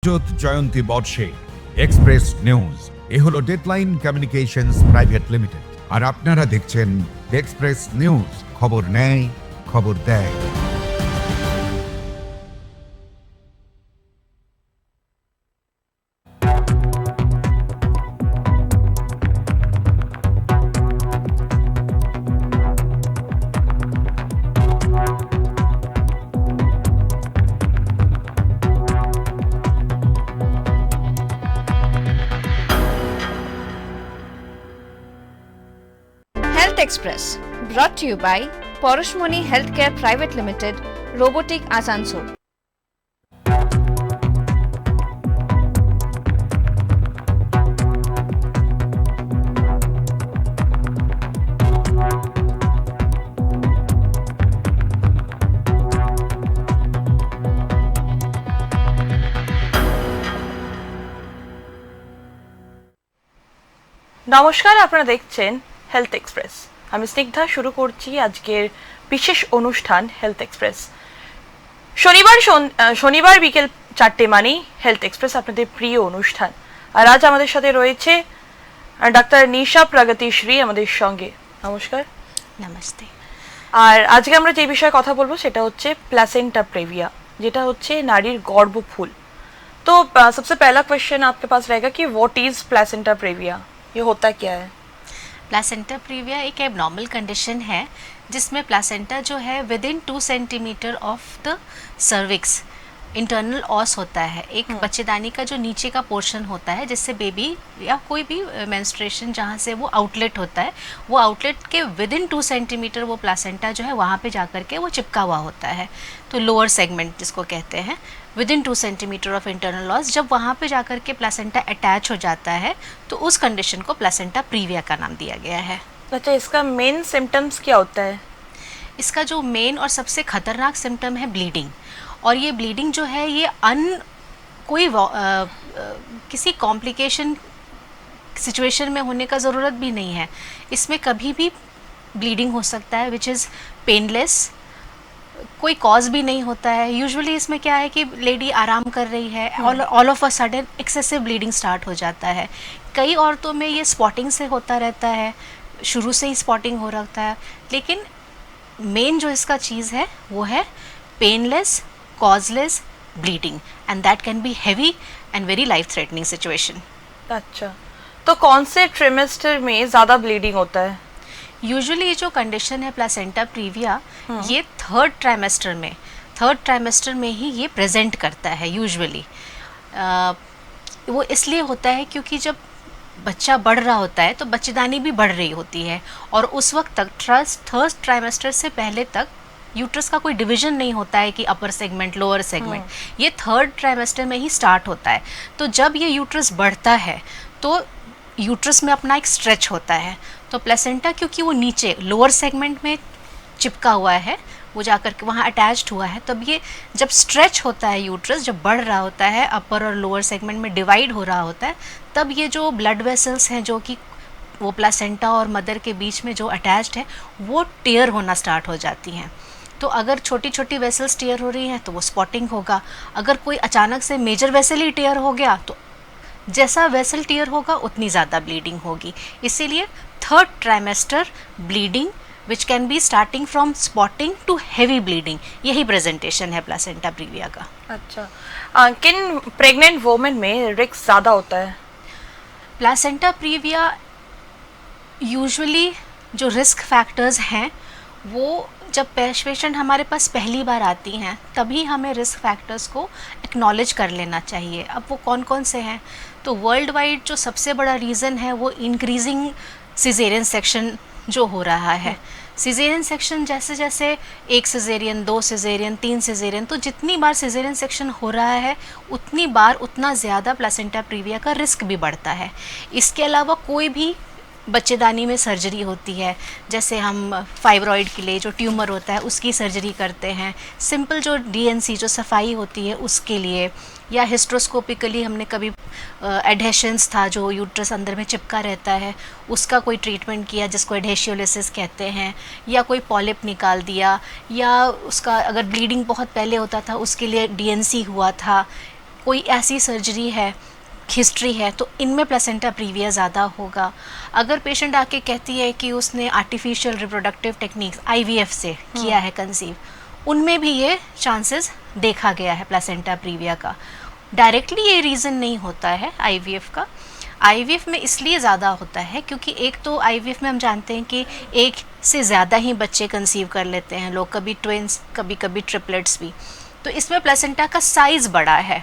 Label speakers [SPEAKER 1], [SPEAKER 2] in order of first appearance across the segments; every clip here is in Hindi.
[SPEAKER 1] জয়ন্তী বর্ষে এক্সপ্রেস নিউজ এ হলো ডেডলাইন কমিউনিকেশনস প্রাইভেট লিমিটেড, আর আপনারা দেখছেন এক্সপ্রেস নিউজ, খবর নেয় খবর দেয়।
[SPEAKER 2] Health Express brought to you by Poroshmoni Healthcare Private Limited, Robotic Asansol।
[SPEAKER 3] নমস্কার, আপনারা দেখছেন হেলথ এক্সপ্রেস। আমি স্নিগ্ধা শুরু করছি আজকের বিশেষ অনুষ্ঠান হেলথ এক্সপ্রেস। শনিবার বিকেল 4টে মানেই হেলথ এক্সপ্রেস, আপনাদের প্রিয় অনুষ্ঠান। আর আজ আমাদের সাথে রয়েছে ডাক্তার নিশা প্রগতিশ্রী আমাদের সঙ্গে। নমস্কার।
[SPEAKER 4] नमस्ते।
[SPEAKER 3] আর আজকে আমরা যে বিষয়ে কথা বলবো সেটা হচ্ছে प्लेसेंटा प्रेविया, যেটা হচ্ছে नारीर गर्भफूल। तो सबसे पहला क्वेश्चन आपके पास रहेगा कि व्हाट इज प्लेसेंटा प्रेविया, ये होता क्या है?
[SPEAKER 4] प्लासेंटा प्रीविया एक एबनॉर्मल कंडीशन है जिसमें प्लासेंटा जो है with in 2 centimetre of the cervix internal ऑस होता है। एक बच्चेदानी का जो नीचे का पोर्शन होता है जिससे बेबी या कोई भी मेंस्ट्रुएशन जहाँ से वो आउटलेट होता है, वो आउटलेट के विद इन 2 सेंटीमीटर वो प्लासेंटा जो है वहाँ पे जाकर के वो चिपका हुआ होता है। तो लोअर सेगमेंट जिसको कहते हैं, with in 2 centimetre of internal loss, जब वहाँ पे जाकर के प्लासेंटा अटैच हो जाता है तो उस कंडीशन को प्लासेंटा प्रीविया का नाम दिया गया है।
[SPEAKER 3] अच्छा, इसका मेन सिम्टम्स क्या होता है?
[SPEAKER 4] इसका जो मेन और सबसे खतरनाक सिम्टम है ब्लीडिंग। और ये ब्लीडिंग जो है ये किसी कॉम्प्लिकेशन सिचुएशन में होने का ज़रूरत भी नहीं है। इसमें कभी भी ब्लीडिंग हो सकता है विच इज़ पेनलेस, कोई कॉज भी नहीं होता है। यूजुअली इसमें क्या है कि लेडी आराम कर रही है, all of a sudden excessive bleeding start हो जाता है। कई औरतों में ये स्पॉटिंग से होता रहता है, शुरू से ही स्पॉटिंग हो रखता है, लेकिन मेन जो इसका चीज़ है वो है painless causeless bleeding, and that can be heavy and very life threatening situation.
[SPEAKER 3] अच्छा, तो कौन से ट्रिमेस्टर में ज़्यादा ब्लीडिंग होता है?
[SPEAKER 4] यूजुअली ये जो कंडीशन है प्लासेंटा प्रीविया, ये थर्ड ट्राइमेस्टर में ही ये प्रेजेंट करता है यूजुअली। वो इसलिए होता है क्योंकि जब बच्चा बढ़ रहा होता है तो बच्चेदानी भी बढ़ रही होती है, और उस वक्त तक थर्ड ट्राइमेस्टर से पहले तक यूट्रस का कोई डिवीजन नहीं होता है कि अपर सेगमेंट लोअर सेगमेंट, ये थर्ड ट्राइमेस्टर में ही स्टार्ट होता है। तो जब ये यूट्रस बढ़ता है तो यूट्रस में अपना एक स्ट्रेच होता है, तो प्लेसेंटा क्योंकि वो नीचे लोअर सेगमेंट में चिपका हुआ है, वो जाकर के वहाँ अटैच्ड हुआ है, तब ये जब स्ट्रेच होता है यूट्रस, जब बढ़ रहा होता है अपर और लोअर सेगमेंट में डिवाइड हो रहा होता है, तब ये जो ब्लड वेसल्स हैं जो कि वो प्लासेंटा और मदर के बीच में जो अटैच्ड है वो टेयर होना स्टार्ट हो जाती हैं। तो अगर छोटी छोटी वेसल्स टेयर हो रही हैं तो वो स्पॉटिंग होगा। अगर कोई अचानक से मेजर वेसल ही टेयर हो गया तो जैसा वेसल टेयर होगा उतनी ज़्यादा ब्लीडिंग होगी। इसीलिए third trimester bleeding which can be starting from spotting to heavy bleeding, यही प्रेजेंटेशन है प्लासेंटा प्रीविया का।
[SPEAKER 3] अच्छा, किन प्रेग्नेंट वोमेन में रिस्क ज़्यादा होता है?
[SPEAKER 4] प्लासेंटा प्रीविया यूजुअली जो रिस्क फैक्टर्स हैं वो जब पेशेंट हमारे पास पहली बार आती हैं तभी हमें रिस्क फैक्टर्स को एक्नॉलेज कर लेना चाहिए। अब वो कौन कौन से हैं? तो वर्ल्ड वाइड जो सबसे बड़ा रीज़न है वो इंक्रीजिंग सिजेरियन सेक्शन जो हो रहा है। सिजेरियन सेक्शन जैसे जैसे 1 सिजेरियन 2 सिजेरियन 3 सिजेरियन, तो जितनी बार सिजेरियन सेक्शन हो रहा है उतनी बार उतना ज़्यादा प्लासेंटा प्रीविया का रिस्क भी बढ़ता है। इसके अलावा कोई भी बच्चेदानी में सर्जरी होती है, जैसे हम फाइब्रॉइड के लिए जो ट्यूमर होता है उसकी सर्जरी करते हैं, सिंपल जो डीएनसी जो सफाई होती है उसके लिए, या हिस्ट्रोस्कोपिकली हमने कभी एडहेशंस था जो यूट्रस अंदर में चिपका रहता है उसका कोई ट्रीटमेंट किया जिसको एडहेशियोलिसिस कहते हैं, या कोई पॉलिप निकाल दिया, या उसका अगर ब्लीडिंग बहुत पहले होता था उसके लिए डीएनसी हुआ था, कोई ऐसी सर्जरी है, हिस्ट्री है, तो इनमें प्लेसेंटा प्रीविया ज़्यादा होगा। अगर पेशेंट आके कहती है कि उसने आर्टिफिशियल रिप्रोडक्टिव टेक्निक्स IVF से किया है कंसीव, उनमें भी ये चांसेस देखा गया है प्लेसेंटा प्रीविया का। डायरेक्टली ये रीज़न नहीं होता है IVF का। IVF में इसलिए ज़्यादा होता है क्योंकि एक तो IVF में हम जानते हैं कि एक से ज़्यादा ही बच्चे कंसीव कर लेते हैं लोग, कभी ट्विंस, कभी कभी ट्रिपलेट्स भी। तो इसमें प्लेसेंटा का साइज़ बड़ा है,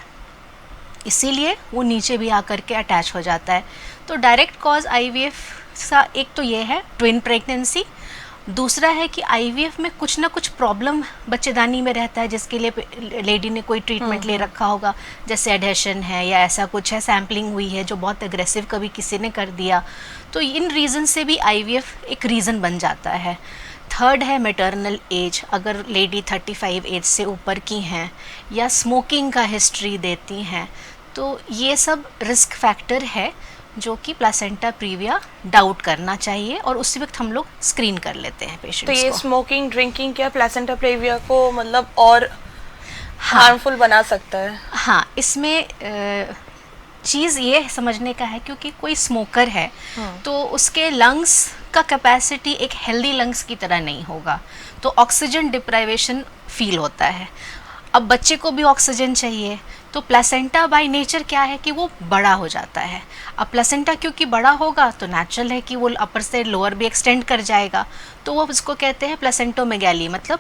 [SPEAKER 4] इसीलिए वो नीचे भी आकर के अटैच हो जाता है। तो डायरेक्ट कॉज IVF का एक तो ये है ट्विन प्रेगनेंसी, दूसरा है कि IVF में कुछ ना कुछ प्रॉब्लम बच्चेदानी में रहता है जिसके लिए लेडी ने कोई ट्रीटमेंट ले रखा होगा, जैसे एडहेशन है या ऐसा कुछ है, सैम्पलिंग हुई है जो बहुत एग्रेसिव कभी किसी ने कर दिया, तो इन रीज़न से भी IVF एक रीज़न बन जाता है। थर्ड है मैटरनल एज, अगर लेडी 35 एज से ऊपर की हैं या स्मोकिंग का हिस्ट्री देती हैं, तो ये सब रिस्क फैक्टर है जो कि प्लेसेंटा प्रीविया डाउट करना चाहिए और उसी वक्त हम लोग स्क्रीन कर लेते हैं पेशेंट्स
[SPEAKER 3] तो ये
[SPEAKER 4] को।
[SPEAKER 3] स्मोकिंग, ड्रिंकिंग क्या प्लेसेंटा प्रीविया को मतलब और हार्मफुल बना सकता है?
[SPEAKER 4] हाँ, इसमें चीज़ ये समझने का है क्योंकि कोई स्मोकर है तो उसके लंग्स का कैपेसिटी एक हेल्दी लंग्स की तरह नहीं होगा, तो ऑक्सीजन डिप्राइवेशन फील होता है। अब बच्चे को भी ऑक्सीजन चाहिए, तो प्लेसेंटा बाय नेचर क्या है कि वो बड़ा हो जाता है। अब प्लेसेंटा क्योंकि बड़ा होगा तो नेचुरल है कि वो अपर से लोअर भी एक्सटेंड कर जाएगा, तो वो उसको कहते हैं प्लेसेंटोमेगाली, मतलब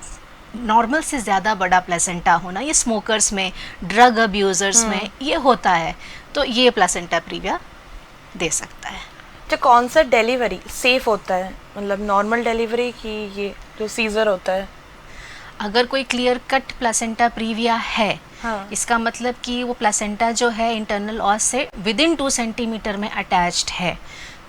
[SPEAKER 4] नॉर्मल से ज़्यादा बड़ा प्लेसेंटा होना। ये स्मोकर्स में, ड्रग अब्यूज़र्स में ये होता है, तो ये प्लेसेंटा प्रीविया दे सकता है।
[SPEAKER 3] तो कौन सा डिलीवरी सेफ होता है, मतलब नॉर्मल डिलीवरी की ये जो सीजर होता है?
[SPEAKER 4] अगर कोई क्लियर कट प्लेसेंटा प्रीविया है,
[SPEAKER 3] हाँ।
[SPEAKER 4] इसका मतलब कि वो प्लेसेंटा जो है इंटरनल ऑस से विदिन 2 सेंटीमीटर में अटैच्ड है,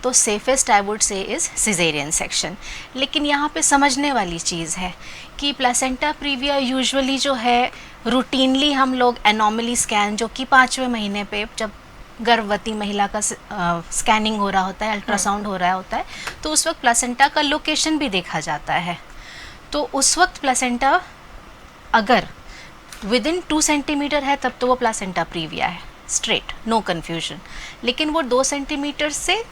[SPEAKER 4] तो safest I would say is caesarean section. लेकिन यहाँ पे समझने वाली चीज़ है कि प्लेसेंटा प्रीविया यूजुअली जो है रूटीनली हम लोग एनॉमली स्कैन, जो कि 5वें महीने पे जब गर्भवती महिला का स्कैनिंग हो रहा होता है, अल्ट्रासाउंड हो रहा होता है, तो उस वक्त प्लेसेंटा का लोकेशन भी देखा जाता है। तो उस वक्त प्लेसेंटा अगर विदिन 2 सेंटीमीटर है तब तो वो प्लेसेंटा प्रीविया है, स्ट्रेट, नो कन्फ्यूजन। लेकिन वो 2 सेंटीमीटर से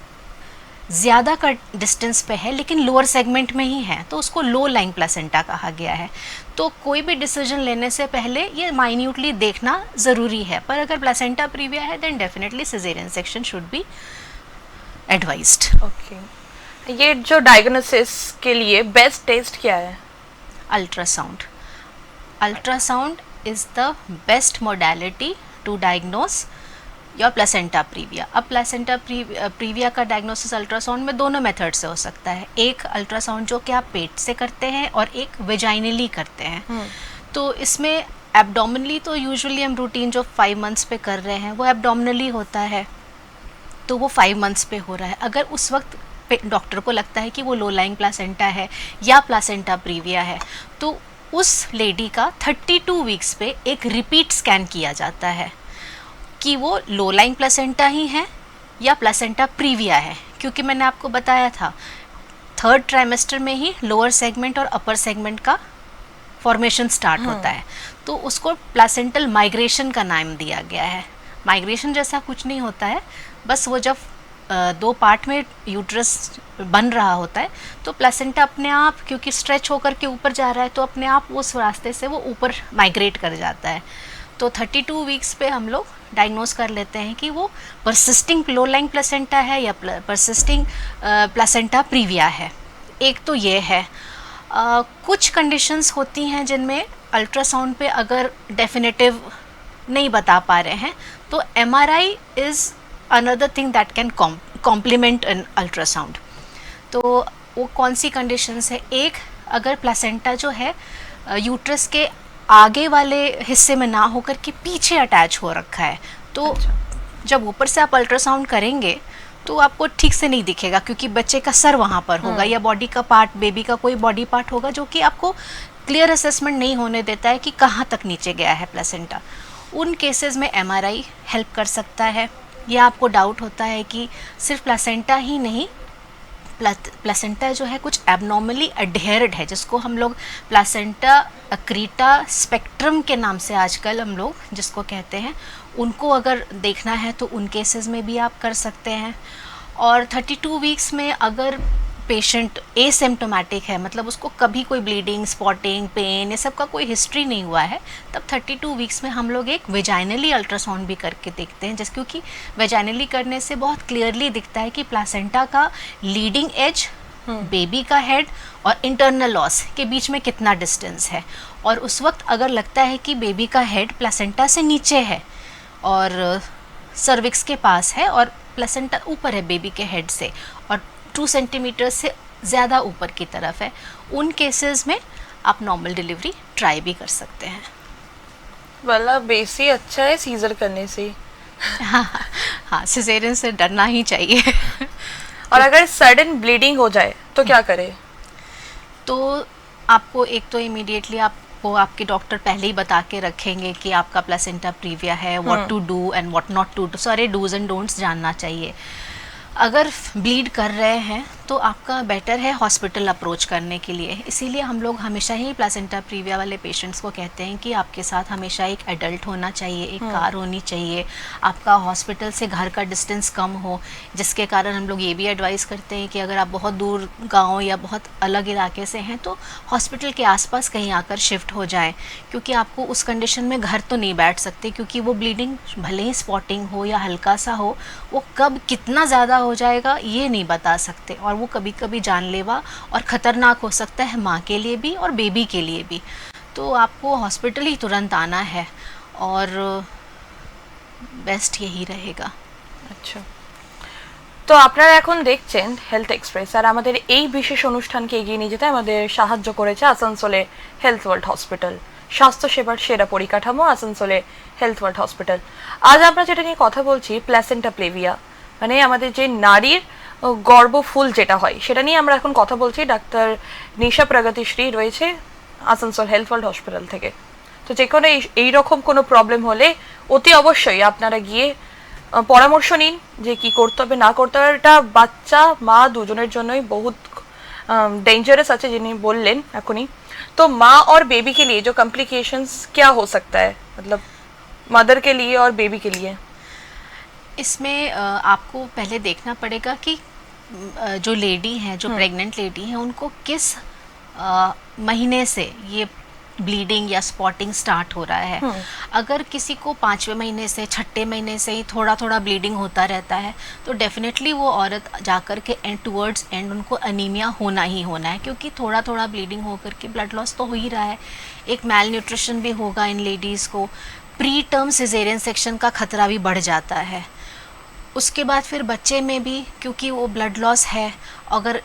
[SPEAKER 4] ज़्यादा का डिस्टेंस पे है लेकिन लोअर सेगमेंट में ही है, तो उसको लो लाइंग प्लेसेंटा कहा गया है। तो कोई भी डिसीजन लेने से पहले ये माइन्यूटली देखना ज़रूरी है, पर अगर प्लेसेंटा प्रीविया है then definitely caesarean section should be advised.
[SPEAKER 3] Okay, ये जो डायग्नोसिस के लिए बेस्ट टेस्ट क्या है?
[SPEAKER 4] Ultrasound. Ultrasound is the best modality to diagnose your placenta previa. अब प्लेसेंटा प्रीविया का डायग्नोसिस अल्ट्रासाउंड में दोनों मेथड से हो सकता है। एक अल्ट्रासाउंड जो कि आप पेट से करते हैं और एक वेजाइनली करते हैं। तो इसमें एब्डोमिनली तो यूजुअली हम रूटीन जो 5 मंथ्स पे कर रहे हैं वो एब्डोमिनली होता है, तो वो 5 मंथ्स पे हो रहा है। अगर उस वक्त डॉक्टर को लगता है कि वो लो लाइंग प्लेसेंटा है या प्लेसेंटा प्रीविया है, तो उस लेडी का 32 वीक्स पे एक रिपीट स्कैन किया जाता है कि वो लो लाइंग प्लेसेंटा ही है या प्लेसेंटा प्रीविया है। क्योंकि मैंने आपको बताया था 3rd ट्राइमेस्टर में ही लोअर सेगमेंट और अपर सेगमेंट का फॉर्मेशन स्टार्ट होता है, तो उसको प्लेसेंटल माइग्रेशन का नाम दिया गया है। माइग्रेशन जैसा कुछ नहीं होता है, बस वो जब 2 पार्ट में यूट्रस बन रहा होता है तो प्लेसेंटा अपने आप, क्योंकि स्ट्रेच होकर के ऊपर जा रहा है, तो अपने आप उस रास्ते से वो ऊपर माइग्रेट कर जाता है। तो 32 वीक्स पे हम लोग डायग्नोस कर लेते हैं कि वो परसिस्टिंग लो लाइंग प्लेसेंटा है या परसिस्टिंग प्लेसेंटा प्रीविया है। एक तो ये है। कुछ कंडीशंस होती हैं जिनमें अल्ट्रासाउंड पे अगर डेफिनेटिव नहीं बता पा रहे हैं तो MRI is another thing that can complement an ultrasound. तो वो कौन सी कंडीशंस है? एक, अगर प्लेसेंटा जो है यूट्रस के आगे वाले हिस्से में ना होकर के पीछे अटैच हो रखा है, तो जब ऊपर से आप अल्ट्रासाउंड करेंगे तो आपको ठीक से नहीं दिखेगा क्योंकि बच्चे का सर वहाँ पर होगा या बॉडी का पार्ट, बेबी का कोई बॉडी पार्ट होगा जो कि आपको क्लियर असेसमेंट नहीं होने देता है कि कहाँ तक नीचे गया है प्लेसेंटा। उन केसेस में MRI हेल्प कर सकता है। या आपको डाउट होता है कि सिर्फ प्लेसेंटा ही नहीं, प्लेसेंटा जो है कुछ एबनॉर्मली अडहेयर्ड है, जिसको हम लोग प्लेसेंटा अक्रीटा स्पेक्ट्रम के नाम से आजकल हम लोग जिसको कहते हैं, उनको अगर देखना है तो उन केसेस में भी आप कर सकते हैं। और 32 वीक्स में अगर पेशेंट एसिम्प्टोमेटिक है, मतलब उसको कभी कोई ब्लीडिंग, स्पॉटिंग, पेन, ये सब का कोई हिस्ट्री नहीं हुआ है, तब 32 वीक्स में हम लोग एक वेजाइनली अल्ट्रासाउंड भी करके देखते हैं, क्योंकि वेजाइनली करने से बहुत क्लियरली दिखता है कि प्लासेंटा का लीडिंग एज, बेबी का हेड और इंटरनल लॉस के बीच में कितना डिस्टेंस है। और उस वक्त अगर लगता है कि बेबी का हेड प्लासेंटा से नीचे है और सर्विक्स के पास है और प्लेसेंटा ऊपर है बेबी के हेड से और 2 सेंटीमीटर से ज़्यादा ऊपर की तरफ है, उन केसेस में आप नॉर्मल डिलीवरी ट्राई भी कर सकते हैं।
[SPEAKER 3] वाला बेसी अच्छा है सीजर करने से।
[SPEAKER 4] हाँ, सिजेरियन से डरना ही चाहिए।
[SPEAKER 3] और अगर सडन ब्लीडिंग हो जाए तो क्या करें?
[SPEAKER 4] तो आपको एक तो इमीडिएटली आपको आपके डॉक्टर पहले ही बता के रखेंगे कि आपका प्लेसेंटा प्रीविया है, what to do and what not to do, सारे डूज एंड डोंट्स जानना चाहिए। अगर ब्लीड कर रहे हैं तो आपका बेटर है हॉस्पिटल अप्रोच करने के लिए। इसीलिए हम लोग हमेशा ही प्लेसेंटा प्रीविया वाले पेशेंट्स को कहते हैं कि आपके साथ हमेशा एक एडल्ट होना चाहिए, एक कार होनी चाहिए, आपका हॉस्पिटल से घर का डिस्टेंस कम हो, जिसके कारण हम लोग ये भी एडवाइस करते हैं कि अगर आप बहुत दूर गांव या बहुत अलग इलाके से हैं तो हॉस्पिटल के आसपास कहीं आकर शिफ्ट हो जाएं, क्योंकि आपको उस कंडीशन में घर तो नहीं बैठ सकते, क्योंकि वो ब्लीडिंग भले ही स्पॉटिंग हो या हल्का सा हो, वो कब कितना ज़्यादा हो जाएगा ये नहीं बता सकते, और वो कभी कभी जानलेवा और ख़तरनाक हो सकता है माँ के लिए भी और बेबी के लिए भी। तो आपको हॉस्पिटल ही तुरंत आना है और बेस्ट यही रहेगा।
[SPEAKER 3] আচ্ছা, তো আপনারা এখন দেখছেন হেলথ এক্সপ্রেস, আর আমাদের এই বিশেষ অনুষ্ঠানকে এগিয়ে নিয়ে যেতে আমাদের সাহায্য করেছে আসানসোলে হেলথ ওয়ার্ল্ড হসপিটাল। স্বাস্থ্যসেবার সেরা পরিকাঠামো আসানসোলে হেলথ ওয়ার্ল্ড হসপিটাল। আজ আমরা যেটা নিয়ে কথা বলছি প্ল্যাসেন্টা প্লেভিয়া, মানে আমাদের যে নারীর গর্ভফুল যেটা হয় সেটা নিয়ে আমরা এখন কথা বলছি। ডাক্তার নিশা প্রগতিশ্রী রয়েছে আসানসোল হেলথ ওয়ার্ল্ড হসপিটাল থেকে। তো যে কোনো এইরকম কোনো প্রবলেম হলে অতি অবশ্যই আপনারা গিয়ে পরামর্শ নিন যে কি করতে হবে না করতে হবে। এটা বাচ্চা মা দুজনের জন্যই বহুত डेंजरस আছে যিনি বললেন এখনই। तो माँ और बेबी के लिए जो कॉम्प्लिकेशंस क्या हो सकता है, मतलब मदर के लिए और बेबी के लिए?
[SPEAKER 4] इसमें आपको पहले देखना पड़ेगा कि जो लेडी हैं, जो प्रेग्नेंट लेडी हैं, उनको किस महीने से ये ब्लीडिंग या स्पॉटिंग स्टार्ट हो रहा है। अगर किसी को 5वें महीने से 6ठे महीने से ही थोड़ा थोड़ा ब्लीडिंग होता रहता है तो डेफिनेटली वो औरत जाकर के टुवर्ड्स एंड उनको अनीमिया होना ही होना है, क्योंकि थोड़ा थोड़ा ब्लीडिंग होकर के ब्लड लॉस तो हो ही रहा है। एक मैल न्यूट्रिशन भी होगा इन लेडीज़ को, प्री टर्म सिजेरियन सेक्शन का खतरा भी बढ़ जाता है। उसके बाद फिर बच्चे में भी, क्योंकि वो ब्लड लॉस है, अगर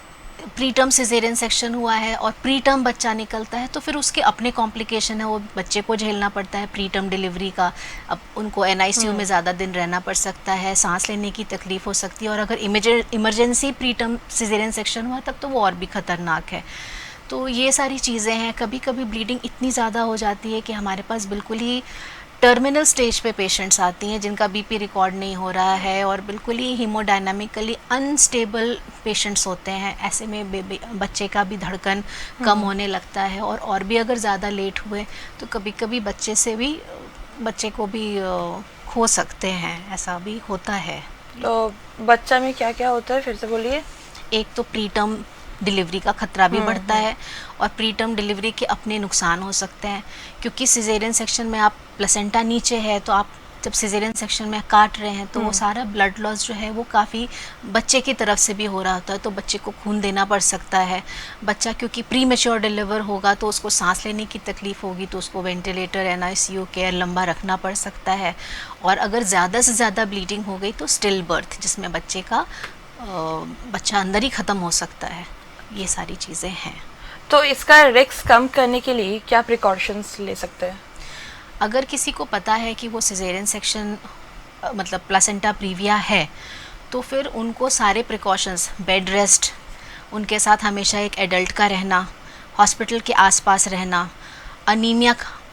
[SPEAKER 4] प्री टर्म सिजेरियन सेक्शन हुआ है और प्री टर्म बच्चा निकलता है तो फिर उसके अपने कॉम्प्लिकेशन है, वो बच्चे को झेलना पड़ता है प्री टर्म डिलीवरी का। अब उनको NICU में ज़्यादा दिन रहना पड़ सकता है, सांस लेने की तकलीफ़ हो सकती है, और अगर emergency pre term caesarean section हुआ तब तो वो और भी ख़तरनाक है। तो ये सारी चीज़ें हैं। कभी कभी ब्लीडिंग इतनी ज़्यादा हो जाती है कि हमारे पास बिल्कुल ही टर्मिनल स्टेज पे पेशेंट्स आती हैं जिनका BP रिकॉर्ड नहीं हो रहा है और बिल्कुल ही हीमोडायनामिकली अनस्टेबल पेशेंट्स होते हैं। ऐसे में बच्चे का भी धड़कन कम होने लगता है, और भी अगर ज़्यादा लेट हुए तो कभी कभी बच्चे को भी खो सकते हैं, ऐसा भी होता है।
[SPEAKER 3] तो बच्चा में क्या क्या होता है, फिर से बोलिए?
[SPEAKER 4] एक तो प्री टर्म डिलीवरी का खतरा भी बढ़ता है, और प्री टर्म डिलीवरी के अपने नुकसान हो सकते हैं, क्योंकि सिजेरियन सेक्शन में आप प्लेसेंटा नीचे है तो आप जब सिजेरियन सेक्शन में काट रहे हैं तो वो सारा ब्लड लॉस जो है वो काफ़ी बच्चे की तरफ से भी हो रहा होता है, तो बच्चे को खून देना पड़ सकता है। बच्चा क्योंकि प्री मैच्योर डिलीवर होगा तो उसको सांस लेने की तकलीफ़ होगी, तो उसको वेंटिलेटर, NICU केयर लंबा रखना पड़ सकता है। और अगर ज़्यादा से ज़्यादा ब्लीडिंग हो गई तो स्टिल बर्थ, जिसमें बच्चा अंदर ही ख़त्म हो सकता है। ये सारी चीज़ें हैं।
[SPEAKER 3] तो इसका रिस्क कम करने के लिए क्या प्रिकॉशंस ले सकते हैं?
[SPEAKER 4] अगर किसी को पता है कि वो सिजेरियन सेक्शन मतलब प्लेसेंटा प्रीविया है तो फिर उनको सारे प्रिकॉशंस, बेड रेस्ट, उनके साथ हमेशा एक एडल्ट का रहना, हॉस्पिटल के आसपास रहना,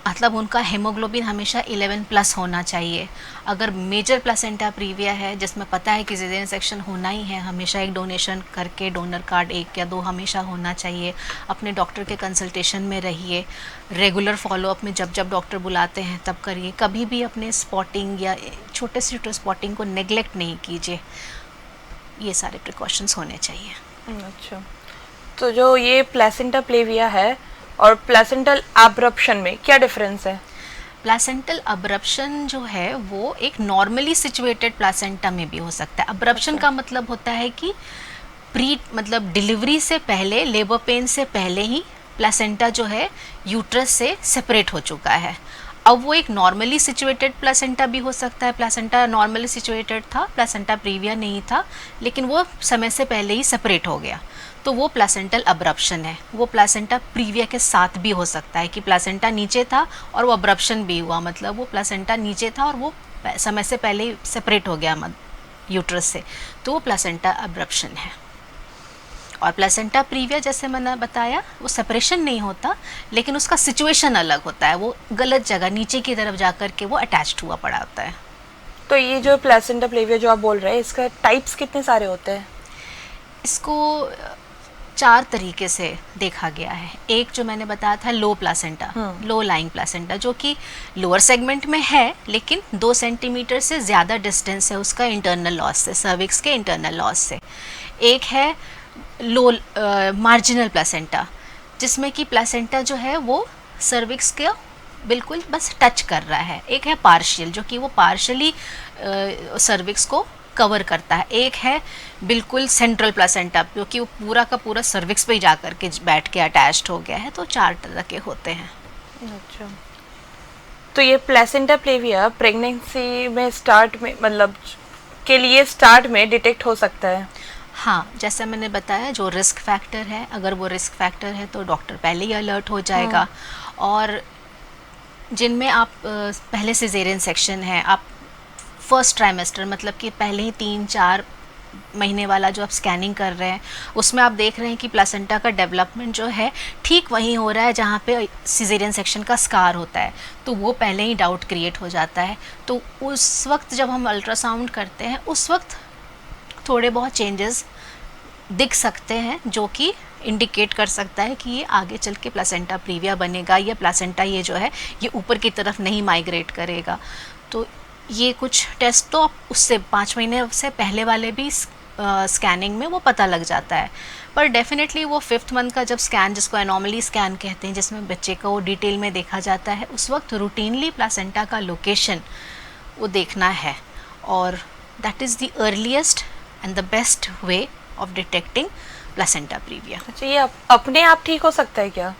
[SPEAKER 4] मतलब उनका हेमोग्लोबिन हमेशा 11 प्लस होना चाहिए। अगर मेजर प्लेसेंटा प्रीविया है जिसमें पता है कि सिजेरियन सेक्शन होना ही है, हमेशा एक डोनेशन करके डोनर कार्ड 1 या 2 हमेशा होना चाहिए। अपने डॉक्टर के कंसल्टेशन में रहिए, रेगुलर फॉलोअप में जब जब डॉक्टर बुलाते हैं तब करिए। कभी भी अपने स्पॉटिंग या छोटे से छोटे स्पॉटिंग को नेग्लेक्ट नहीं कीजिए। ये सारे प्रिकॉशंस होने चाहिए।
[SPEAKER 3] अच्छा, तो जो ये प्लेसेंटा प्लेविया है और प्लेसेंटल एब्रप्शन में क्या डिफरेंस है?
[SPEAKER 4] प्लेसेंटल अब्रप्शन जो है वो एक नॉर्मली सिचुएटेड प्लेसेंटा में भी हो सकता है। अब्रप्शन
[SPEAKER 3] अच्छा।
[SPEAKER 4] का मतलब होता है कि मतलब डिलीवरी से पहले, लेबर पेन से पहले ही प्लेसेंटा जो है यूट्रस से सेपरेट हो चुका है। अब वो एक नॉर्मली सिचुएटेड प्लेसेंटा भी हो सकता है। प्लेसेंटा नॉर्मली सिचुएटेड था, प्लेसेंटा प्रीविया नहीं था, लेकिन वो समय से पहले ही सेपरेट हो गया, तो वो प्लेसेंटल अब्रप्शन है। वो प्लेसेंटा प्रीविया के साथ भी हो सकता है कि प्लेसेंटा नीचे था और वो अब्रप्शन भी हुआ, मतलब वो प्लेसेंटा नीचे था और वो समय से पहले ही सेपरेट हो गया यूट्रस से, तो वो प्लेसेंटा अब्रप्शन है। और प्लेसेंटा प्रीविया जैसे मैंने बताया वो सेपरेशन नहीं होता, लेकिन उसका सिचुएशन अलग होता है, वो गलत जगह नीचे की तरफ जा कर के वो अटैच्ड हुआ पड़ा होता है।
[SPEAKER 3] तो ये जो प्लेसेंटा प्लेविया जो आप बोल रहे हैं, इसका टाइप्स कितने सारे होते हैं?
[SPEAKER 4] इसको 4 तरीके से देखा गया है। एक जो मैंने बताया था लो प्लेसेंटा, लो लाइंग प्लेसेंटा, जो कि लोअर सेगमेंट में है लेकिन 2 सेंटीमीटर से ज़्यादा डिस्टेंस है उसका इंटरनल लॉस से, सर्विक्स के इंटरनल लॉस से। एक है लो मार्जिनल प्लेसेंटा, जिसमें कि प्लेसेंटा जो है वो सर्विक्स के बिल्कुल बस टच कर रहा है। एक है पार्शियल, जो कि वो पार्शली सर्विक्स को कवर करता है। एक है बिल्कुल सेंट्रल प्लेसेंटा, जो कि वो पूरा का पूरा सर्विक्स पे ही जा कर के बैठ के अटैच्ड हो गया है। तो 4 तरह के होते हैं।
[SPEAKER 3] अच्छा, तो ये प्लेसेंटा प्लेविया प्रेगनेंसी में स्टार्ट में मतलब के लिए स्टार्ट में डिटेक्ट हो सकता है?
[SPEAKER 4] हाँ, जैसा मैंने बताया, जो रिस्क फैक्टर है, अगर वो रिस्क फैक्टर है तो डॉक्टर पहले ही अलर्ट हो जाएगा। और जिनमें आप पहले सिजेरियन सेक्शन है, आप फर्स्ट ट्राइमेस्टर मतलब कि पहले ही 3-4 महीने वाला जो आप स्कैनिंग कर रहे हैं, उसमें आप देख रहे हैं कि प्लेसेंटा का डेवलपमेंट जो है ठीक वहीं हो रहा है जहाँ पे सिजेरियन सेक्शन का स्कार होता है, तो वो पहले ही डाउट क्रिएट हो जाता है। तो उस वक्त जब हम अल्ट्रासाउंड करते हैं, उस वक्त थोड़े बहुत चेंजेस दिख सकते हैं, जो कि इंडिकेट कर सकता है कि ये आगे चल के प्लेसेंटा प्रीविया बनेगा, या प्लेसेंटा ये जो है ये ऊपर की तरफ नहीं माइग्रेट करेगा। तो ये कुछ टेस्ट तो आप उससे 5 महीने से पहले वाले भी स्कैनिंग में वो पता लग जाता है। पर डेफिनेटली वो 5th मंथ का जब स्कैन, जिसको एनॉमली स्कैन कहते हैं, जिसमें बच्चे को वो डिटेल में देखा जाता है, उस वक्त रूटीनली प्लेसेंटा का लोकेशन वो देखना है। और that is the earliest and the best way of detecting placenta previa.
[SPEAKER 3] अच्छा, ये अपने आप ठीक हो सकता है क्या?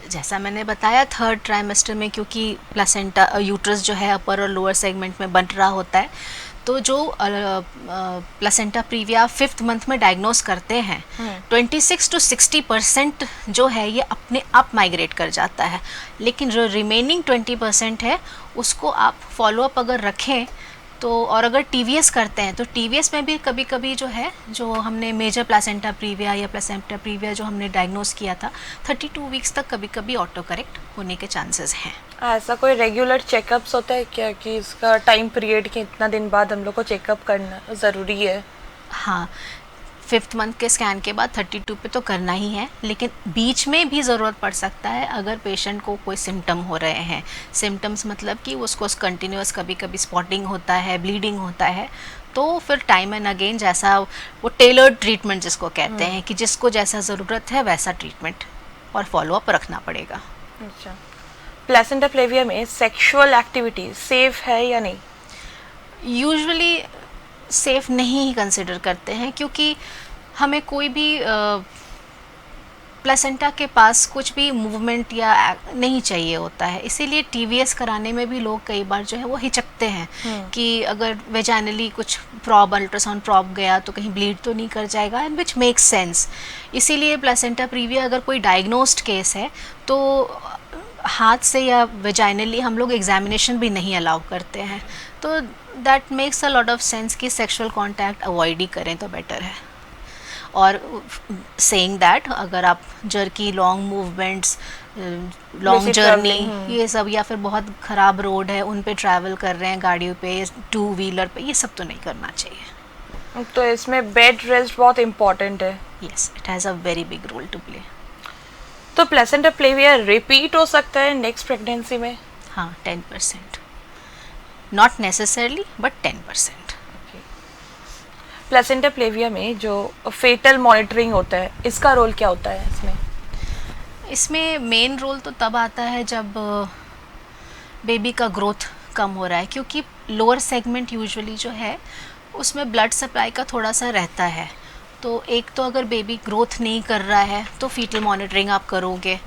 [SPEAKER 4] जैसा मैंने बताया, 3rd ट्राइमेस्टर में क्योंकि प्लेसेंटा यूट्रस जो है अपर और लोअर सेगमेंट में बन रहा होता है, तो जो प्लेसेंटा प्रीविया 5th मंथ में डायग्नोस करते हैं, 26 to 60% जो है ये अपने आप माइग्रेट कर जाता है। लेकिन जो रिमेनिंग 20% है उसको आप फॉलोअप अगर रखें तो, और अगर टीवीएस करते हैं तो टीवीएस में भी कभी कभी जो है, जो हमने मेजर प्लेसेंटा प्रीविया या प्लेसेंटा प्रीविया जो हमने डायग्नोस किया था, 32 वीक्स तक कभी कभी ऑटो करेक्ट होने के चांसेस हैं।
[SPEAKER 3] ऐसा कोई रेगुलर चेकअप्स होता है क्या कि इसका टाइम पीरियड कि इतना दिन बाद हम लोग को चेकअप करना ज़रूरी है?
[SPEAKER 4] हाँ, 5th मंथ के स्कैन के बाद 32 पे तो करना ही है, लेकिन बीच में भी ज़रूरत पड़ सकता है अगर पेशेंट को कोई सिम्टम हो रहे हैं। सिम्टम्स मतलब कि उसको कंटिन्यूस कभी कभी स्पॉटिंग होता है, ब्लीडिंग होता है, तो फिर टाइम एंड अगेन जैसा वो टेलर्ड ट्रीटमेंट जिसको कहते हैं कि जिसको जैसा ज़रूरत है वैसा ट्रीटमेंट और फॉलोअप रखना पड़ेगा।
[SPEAKER 3] अच्छा, प्लेसेंटा प्लेविया में सेक्सुअल एक्टिविटी सेफ है या नहीं?
[SPEAKER 4] यूजुअली सेफ नहीं ही कंसिडर करते हैं, क्योंकि हमें कोई भी प्लेसेंटा के पास कुछ भी मूवमेंट या नहीं चाहिए होता है। इसीलिए टीवीएस कराने में भी लोग कई बार जो है वो हिचकते हैं कि अगर वेजाइनली कुछ प्रॉब, अल्ट्रासाउंड प्रॉब गया तो कहीं ब्लीड तो नहीं कर जाएगा, एंड विच मेक्स सेंस। इसीलिए प्लेसेंटा प्रीविया अगर कोई डायग्नोस्ड केस है तो हाथ से या वेजाइनली हम लोग एग्जामिनेशन भी नहीं अलाउ करते हैं। तो that makes a lot of sense कि सेक्सुअल कांटेक्ट अवॉइड ही करें तो बेटर है। और सेइंग दैट अगर आप jerky long movements, long
[SPEAKER 3] Basic
[SPEAKER 4] journey
[SPEAKER 3] travelling,
[SPEAKER 4] ये सब, या फिर बहुत ख़राब रोड है उन पे ट्रैवल कर रहे हैं गाड़ियों पे, टू व्हीलर पे, ये सब तो नहीं करना चाहिए.
[SPEAKER 3] तो इसमें बेड रेस्ट बहुत इम्पोर्टेंट है.
[SPEAKER 4] Yes, it has a very big role to play.
[SPEAKER 3] तो प्लेसेंटा प्लेविया रिपीट हो सकता है नेक्स्ट प्रेगनेंसी में?
[SPEAKER 4] हाँ, 10%. Not necessarily but 10%.
[SPEAKER 3] Placenta previa में जो फेटल मॉनिटरिंग होता है, इसका रोल क्या होता है इसमें?
[SPEAKER 4] इसमें मेन रोल तो तब आता है जब बेबी का ग्रोथ कम हो रहा है, क्योंकि लोअर सेगमेंट यूजुअली जो है उसमें ब्लड सप्लाई का थोड़ा सा रहता है. तो एक तो अगर बेबी ग्रोथ नहीं कर रहा है तो फीटल मॉनिटरिंग आप करोगे.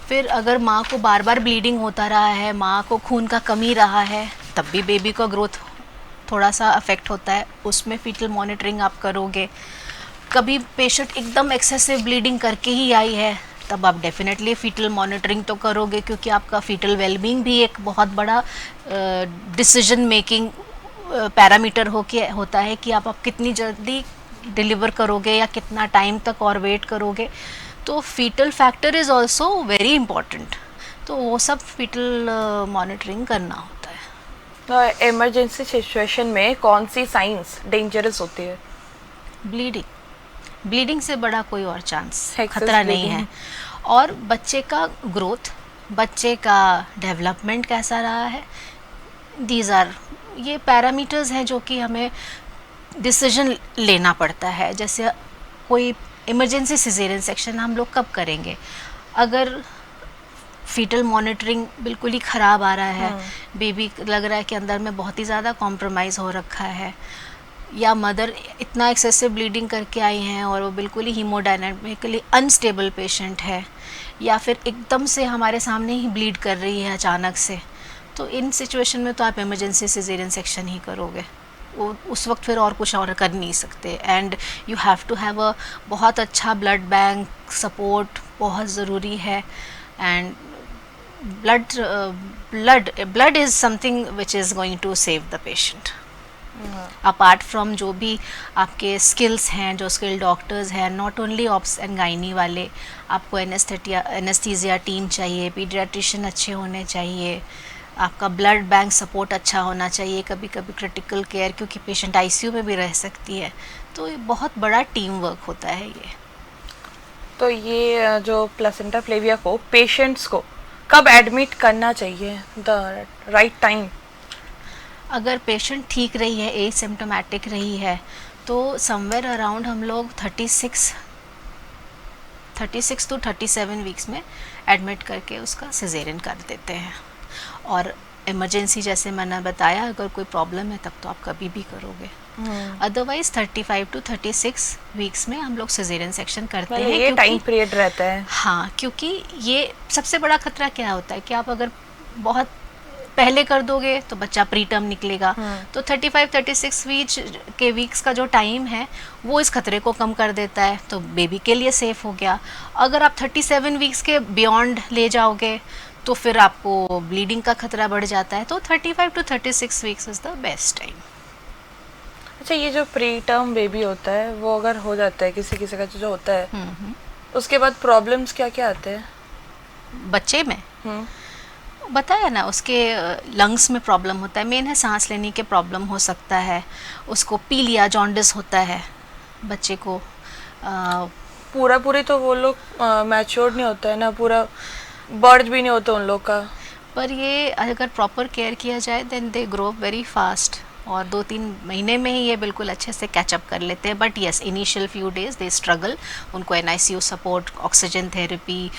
[SPEAKER 4] फिर अगर माँ को बार बार ब्लीडिंग होता रहा है, माँ को खून का कमी रहा है, तब भी बेबी का ग्रोथ थोड़ा सा अफेक्ट होता है, उसमें फीटल मॉनिटरिंग आप करोगे. कभी पेशेंट एकदम एक्सेसिव ब्लीडिंग करके ही आई है, तब आप डेफिनेटली फीटल मॉनिटरिंग तो करोगे, क्योंकि आपका फीटल वेलबींग भी एक बहुत बड़ा डिसीजन मेकिंग पैरामीटर होता है कि आप कितनी जल्दी डिलीवर करोगे या कितना टाइम तक और वेट करोगे. तो fetal factor is also very important. तो वो सब फीटल मॉनिटरिंग करना होता है.
[SPEAKER 3] तो इमरजेंसी सिचुएशन में कौन सी साइंस डेंजरस होती है?
[SPEAKER 4] ब्लीडिंग से बड़ा कोई और चांस
[SPEAKER 3] Excess
[SPEAKER 4] खतरा नहीं
[SPEAKER 3] bleeding.
[SPEAKER 4] है. और बच्चे का ग्रोथ, बच्चे का डेवलपमेंट कैसा रहा है, दीज आर ये पैरामीटर्स हैं जो कि हमें डिसीजन लेना पड़ता है. जैसे कोई इमरजेंसी सिजेरियन सेक्शन हम लोग कब करेंगे? अगर फीटल मॉनिटरिंग बिल्कुल ही ख़राब आ रहा है, बेबी लग रहा है कि अंदर में बहुत ही ज़्यादा कॉम्प्रोमाइज़ हो रखा है, या मदर इतना एक्सेसिव ब्लीडिंग करके आई हैं और वो बिल्कुल ही हीमोडायनामिकली अनस्टेबल पेशेंट है, या फिर एकदम से हमारे सामने ही ब्लीड कर रही है अचानक से, तो इन सिचुएशन में तो आप इमरजेंसी सिजेरियन सेक्शन ही करोगे. वो उस वक्त फिर और कुछ और कर नहीं सकते. And you have to have a बहुत अच्छा ब्लड बैंक सपोर्ट बहुत ज़रूरी है. And blood is something which is going to save the patient. Apart from जो भी आपके स्किल्स हैं, जो स्किल डॉक्टर्स हैं, not only ops and gynae वाले, आपको एनेस्थीसिया टीम चाहिए, पीडियाट्रिशियन अच्छे होने चाहिए, आपका ब्लड बैंक सपोर्ट अच्छा होना चाहिए, कभी कभी क्रिटिकल केयर, क्योंकि पेशेंट आईसीयू में भी रह सकती है. तो ये बहुत बड़ा टीम वर्क होता है ये.
[SPEAKER 3] तो ये जो प्लेसेंटा प्लेविया को पेशेंट्स को कब एडमिट करना चाहिए, द राइट टाइम?
[SPEAKER 4] अगर पेशेंट ठीक रही है, एसिम्प्टोमेटिक रही है, तो समवेयर अराउंड हम लोग 36 टू 37 वीक्स में एडमिट करके उसका सिजेरियन कर देते हैं. और इमरजेंसी जैसे मैंने बताया, अगर कोई प्रॉब्लम है तब तो आप कभी भी करोगे. अदरवाइज 35 टू 36 वीक्स में हम लोग सिजेरियन सेक्शन करते हैं.
[SPEAKER 3] ये टाइम पीरियड रहता है.
[SPEAKER 4] हाँ, क्योंकि ये सबसे बड़ा खतरा क्या होता है कि आप अगर बहुत पहले कर दोगे तो बच्चा प्री टर्म निकलेगा. तो 35-36 वीक्स का जो टाइम है वो इस खतरे को कम कर देता है, तो बेबी के लिए सेफ हो गया. अगर आप 37 वीक्स के बियॉन्ड ले जाओगे तो फिर आपको ब्लीडिंग का खतरा बढ़ जाता है. तो 35 to 36 weeks is the best time.
[SPEAKER 3] अच्छा, ये जो प्री टर्म बेबी होता है वो अगर हो जाता है किसी किसी का जो होता है, उसके बाद प्रॉब्लम्स क्या क्या आते हैं
[SPEAKER 4] बच्चे में? बताया ना, उसके लंग्स में प्रॉब्लम होता है, मेन है सांस लेने के प्रॉब्लम हो सकता है, उसको पीलिया जॉन्डिस होता है बच्चे को.
[SPEAKER 3] पूरी तो वो लोग मैच्योर्ड नहीं होता है ना, पूरा बर्थ भी नहीं होता उन लोग का.
[SPEAKER 4] पर ये अगर प्रॉपर केयर किया जाए then they grow very fast, और 2-3 महीने में ही ये बिल्कुल अच्छे से कैचअप कर लेते हैं. But yes, initial few days they struggle. उनको NICU सपोर्ट, ऑक्सीजन थेरेपी,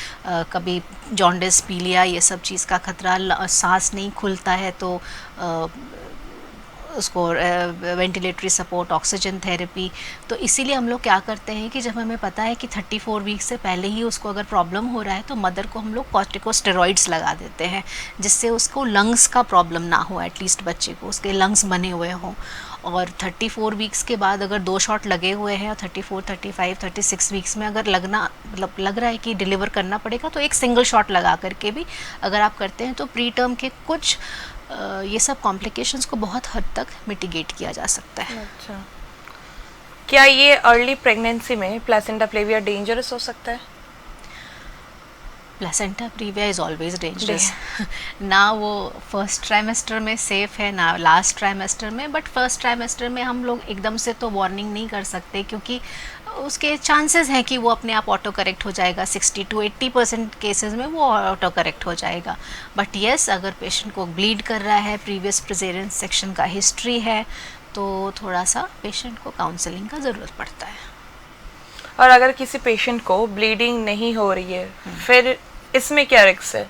[SPEAKER 4] कभी जॉन्डिस, पीलिया, ये सब चीज़ का खतरा, सांस नहीं खुलता है तो उसको वेंटिलेटरी सपोर्ट, ऑक्सीजन थेरेपी. तो इसीलिए हम लोग क्या करते हैं कि जब हमें पता है कि 34 वीक से पहले ही उसको अगर प्रॉब्लम हो रहा है तो मदर को हम लोग कॉर्टिकोस्टेरॉइड्स लगा देते हैं, जिससे उसको लंग्स का प्रॉब्लम ना हो, एटलीस्ट बच्चे को उसके लंग्स बने हुए हों. और 34 वीक्स के बाद अगर 2 शॉट लगे हुए हैं और 34, 35, 36 वीक्स में अगर लग रहा है कि डिलीवर करना पड़ेगा, तो एक सिंगल शॉट लगा करके भी अगर आप करते हैं तो प्री टर्म के कुछ ये सब कॉम्प्लिकेशंस को बहुत हद तक मिटिगेट किया जा सकता है.
[SPEAKER 3] अच्छा, क्या ये अर्ली प्रेगनेंसी में प्लेसेंटा प्रेविया डेंजरस हो सकता है?
[SPEAKER 4] Placenta previa is always dangerous. ना वो फर्स्ट ट्राइमेस्टर में सेफ है ना लास्ट ट्राइमेस्टर में, बट फर्स्ट ट्राइमेस्टर में हम लोग एकदम से तो वार्निंग नहीं कर सकते, क्योंकि उसके चांसेस हैं कि वो अपने आप ऑटो करेक्ट हो जाएगा। 60 to 80% केसेस में वो ऑटो करेक्ट हो जाएगा। बट येस, अगर पेशेंट को ब्लीड कर रहा है, प्रीवियस प्रेजेरेंस सेक्शन का हिस्ट्री है, तो थोड़ा सा पेशेंट को काउंसलिंग का ज़रूरत पड़ता है।
[SPEAKER 3] और अगर किसी पेशेंट को ब्लीडिंग नहीं हो रही है, फिर इसमें क्या रिस्क है?